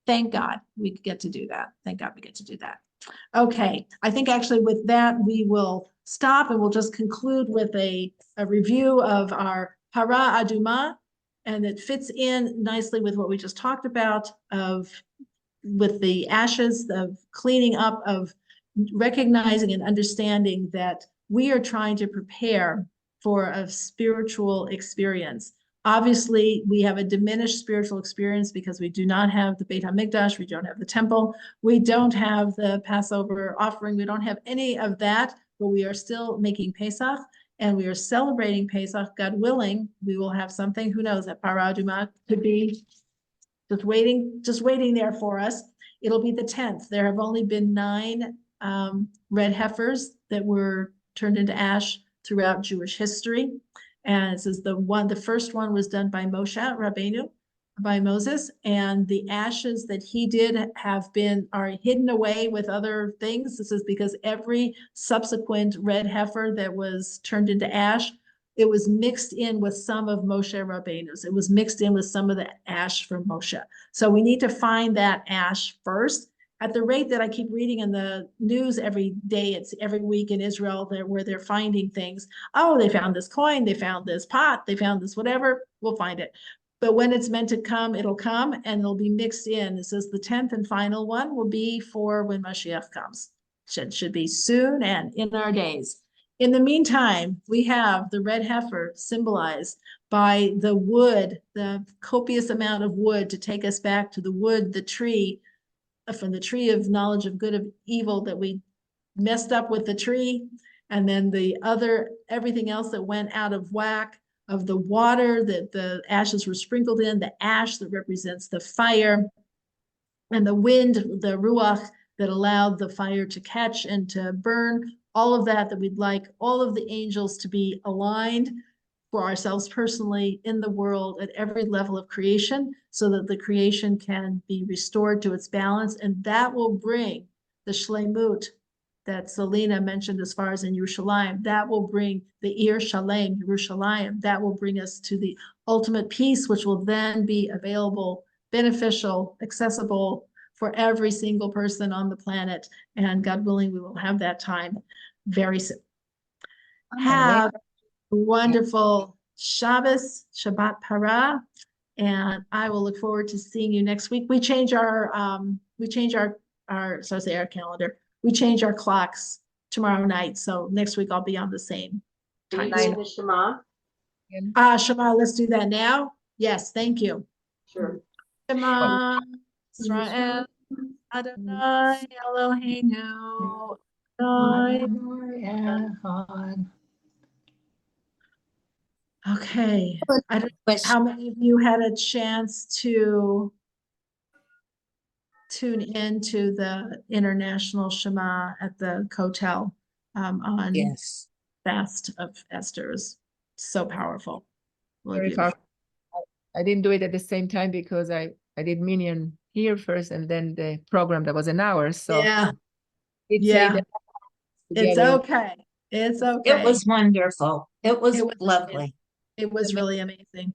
Thank God we get to do that. Thank God we get to do that. Okay, I think actually with that, we will stop and we'll just conclude with a review of our Hara Aduma, and it fits in nicely with what we just talked about with the ashes, of cleaning up, of recognizing and understanding that we are trying to prepare for a spiritual experience. Obviously, we have a diminished spiritual experience because we do not have the Beit HaMikdash, we don't have the temple, we don't have the Passover offering, we don't have any of that, but we are still making Pesach, and we are celebrating Pesach. God willing, we will have something, who knows, that Parah Adumah could be just waiting there for us. It'll be the 10th. There have only been 9 red heifers that were turned into ash throughout Jewish history. And this is the first one was done by Moshe Rabbeinu, by Moses, and the ashes that he did are hidden away with other things. This is because every subsequent red heifer that was turned into ash, it was mixed in with some of Moshe Rabbeinu's. It was mixed in with some of the ash from Moshe. So we need to find that ash first. At the rate that I keep reading in the news every day, it's every week in Israel where they're finding things. Oh, they found this coin, they found this pot, they found this whatever, we'll find it. But when it's meant to come, it'll come and it'll be mixed in. It says the 10th and final one will be for when Mashiach comes. Should be soon and in our days. In the meantime, we have the red heifer symbolized by the wood, the copious amount of wood to take us back to the wood, the tree, from the tree of knowledge of good and evil, that we messed up with the tree, and then everything else that went out of whack, of the water that the ashes were sprinkled in, the ash that represents the fire, and the wind, the ruach, that allowed the fire to catch and to burn. All of that we'd like all of the angels to be aligned for ourselves personally in the world at every level of creation, so that the creation can be restored to its balance. And that will bring the shleimut that Selena mentioned as far as in Yerushalayim. That will bring the Ir Shalem, Yerushalayim. That will bring us to the ultimate peace, which will then be available, beneficial, accessible for every single person on the planet. And God willing, we will have that time very soon. Have wonderful Shabbos, Shabbat Parah, and I will look forward to seeing you next week. We change our calendar. We change our clocks tomorrow night, so next week I'll be on the same time. The Shema. Shema, let's do that now. Yes, thank you. Sure. Shema Israel Adonai Eloheinu Adonai. Okay, I don't know how many of you had a chance to tune in to the International Shema at the Kotel on Fast of Esther's. So powerful. Really Very beautiful. powerful. I didn't do it at the same time because I did Minyan here first and then the program that was an hour. So Yeah, it's yeah. It's okay. It's okay. It was wonderful. It was It was lovely. It was really amazing.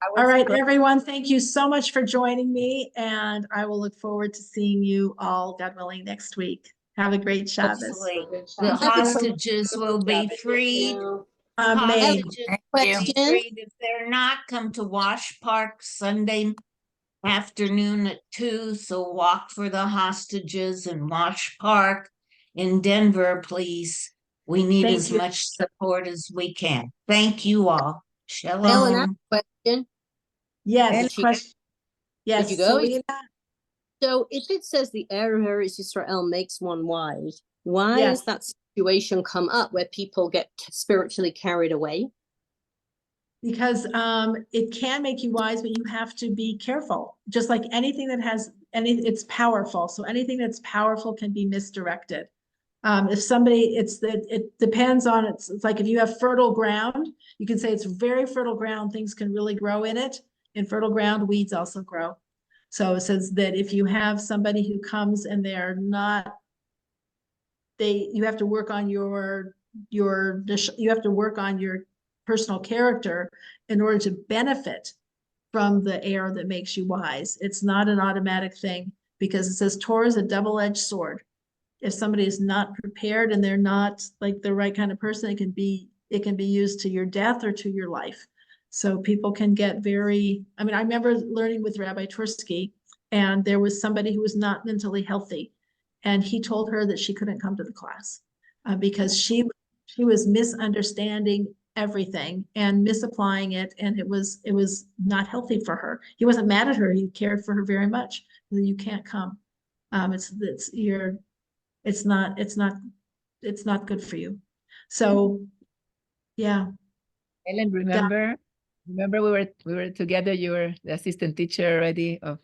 I All was right, cra- everyone, thank you so much for joining me, and I will look forward to seeing you all, God willing, next week. Have a great Shabbos. Hopefully, the Thank you. hostages will be freed. Amen. Hostages will be freed. If they're not, come to Wash Park Sunday afternoon at 2. So walk for the hostages in Wash Park in Denver, please. We need Thank as you. much support as we can. Thank you all. Ellen, I have Shalom. a question. Yes, Did she- question. Yes, you go? Selena? So if it says the error is Israel makes one wise, why Yes. does that situation come up where people get spiritually carried away? Because it can make you wise, but you have to be careful. Just like anything that has it's powerful. So anything that's powerful can be misdirected. If somebody, it depends on it's like if you have fertile ground, you can say it's very fertile ground, things can really grow in it. In fertile ground, weeds also grow. So it says that if you have somebody who comes and they're not, you have to work on you have to work on your personal character in order to benefit from the air that makes you wise. It's not an automatic thing because it says Torah is a double-edged sword. If somebody is not prepared and they're not like the right kind of person, it can be used to your death or to your life. So people can get very, I mean, I remember learning with Rabbi Tursky, and there was somebody who was not mentally healthy. And he told her that she couldn't come to the class because she was misunderstanding everything and misapplying it. And it was not healthy for her. He wasn't mad at her. He cared for her very much. You can't come. It's not good for you. So yeah. Ellen, remember we were together, you were the assistant teacher already of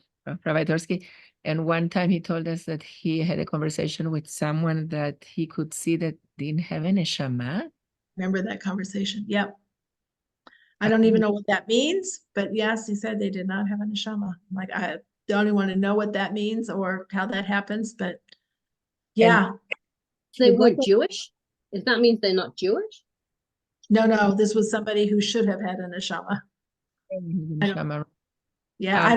Rabbi Torsky, and one time he told us that he had a conversation with someone that he could see that didn't have an neshama. Remember that conversation? Yep. I don't even know what that means, but yes, he said they did not have a neshama. Like, I don't even want to know what that means or how that happens, but yeah. They weren't Jewish? If that means they're not Jewish? No, this was somebody who should have had a neshama. Neshama. Yeah,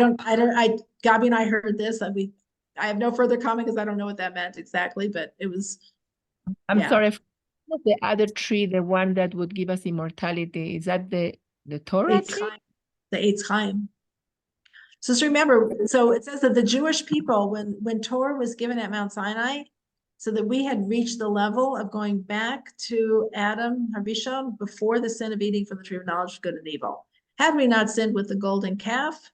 Gabi and I heard this. I have no further comment because I don't know what that meant exactly, but it was. I'm yeah. sorry. The other tree, the one that would give us immortality, is that the Torah Eitz tree? Chaim, the Eitz Chaim. So just remember, so it says that the Jewish people, when Torah was given at Mount Sinai, so that we had reached the level of going back to Adam Harishon before the sin of eating from the tree of knowledge of good and evil. Had we not sinned with the golden calf,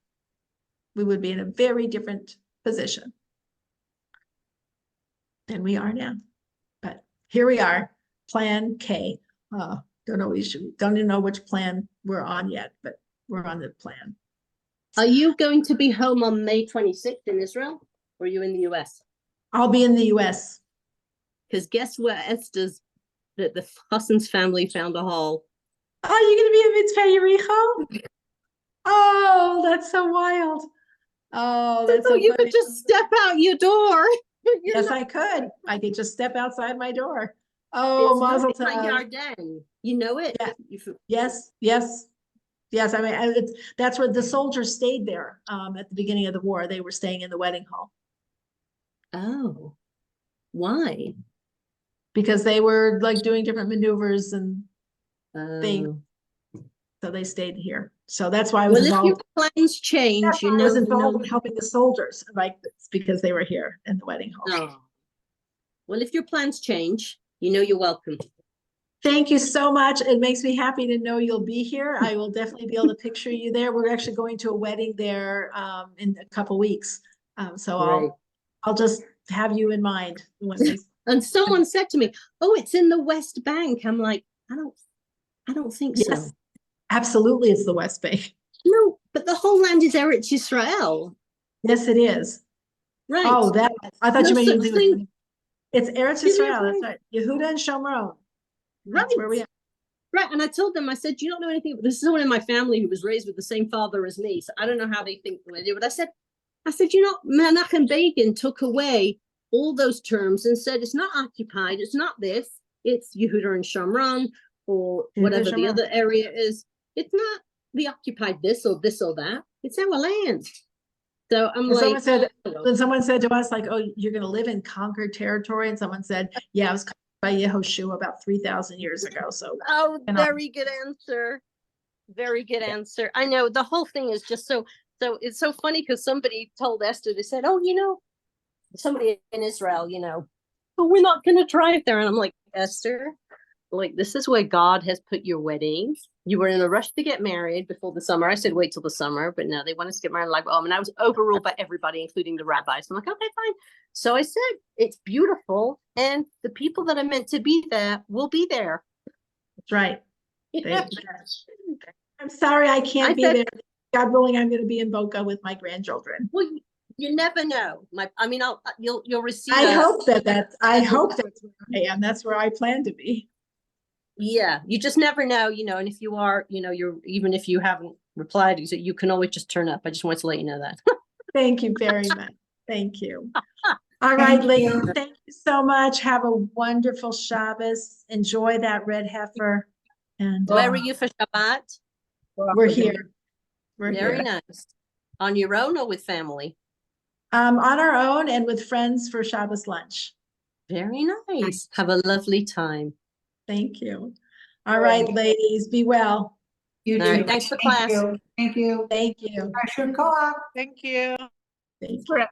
we would be in a very different position than we are now. But here we are, Plan K. Don't even know which plan we're on yet, but we're on the plan. Are you going to be home on May 26th in Israel? Or are you in the US? I'll be in the US. Because guess where the Husson's family found a hole? Oh, you're gonna be in Mitzvah Yericho? Oh, that's so wild. Oh, that's so you funny. could just step out your door. Yes, I could. I could just step outside my door. Oh, Mazel It's like Tov. Yarden. You know it? Yeah. You Yes. I mean, that's where the soldiers stayed there at the beginning of the war. They were staying in the wedding hall Oh, why? because they were like doing different maneuvers and things. Oh. So they stayed here. So that's why I was Well, if your involved. plans change, That's why you I know. was involved in helping the soldiers like this because they were here in the wedding hall. Oh. Well, if your plans change, you know you're welcome. Thank you so much. It makes me happy to know you'll be here. I will definitely be able to picture you there. We're actually going to a wedding there in a couple weeks. So Great. I'll just have you in mind when we. And someone said to me, "Oh, it's in the West Bank." I'm like, I don't think so. Yes, absolutely, it's the West Bank. No, but the homeland is Eretz Yisrael. Yes, it is. Right. Oh, that I thought No you meant such thing. it's Eretz Give me a Yisrael. That's break. right. Yehuda and Shomron. That's Right. where we are. Right. And I told them, I said, you don't know anything. This is someone in my family who was raised with the same father as me. So I don't know how they think what they do. But I said, Menachem Begin took away all those terms and said, it's not occupied. It's not this. it's Yehuda and Shamron, or Yehuda whatever the Shamron. other area is. It's not, we occupied this or that. It's our land. So I'm And like, someone said to us, like, oh, you're going to live in conquered territory. And someone said, yeah, it was conquered by Yehoshua about 3,000 years ago. So, oh, you know. very good answer. Very good answer. I know the whole thing is just so it's so funny because somebody told Esther, they said, oh, somebody in Israel, but we're not going to drive there. And I'm like, Esther, like, this is where God has put your wedding. You were in a rush to get married before the summer. I said, wait till the summer, but no, they want us to get married. Like, and I was overruled by everybody, including the rabbis. I'm like, okay, fine. So I said, it's beautiful. And the people that are meant to be there will be there. That's right. Yeah. I'm sorry I can't I be said- there. God willing, I'm going to be in Boca with my grandchildren. Well, you never know. You'll receive. I hope that's where I am. That's where I plan to be. Yeah, you just never know, and if you are, even if you haven't replied, you can always just turn up. I just wanted to let you know that. Thank you very much. Thank you. All right, Thank ladies, you. thank you so much. Have a wonderful Shabbos. Enjoy that red heifer. And Where are you for Shabbat? we're here. We're Very here. nice. On your own or with family? On our own and with friends for Shabbos lunch. Very nice. Have a lovely time. Thank you. All right, ladies, be well. You All right, too. thanks for Thank class. you. Thank you. Thank you. Parsha Koach. Thank you. Thank you.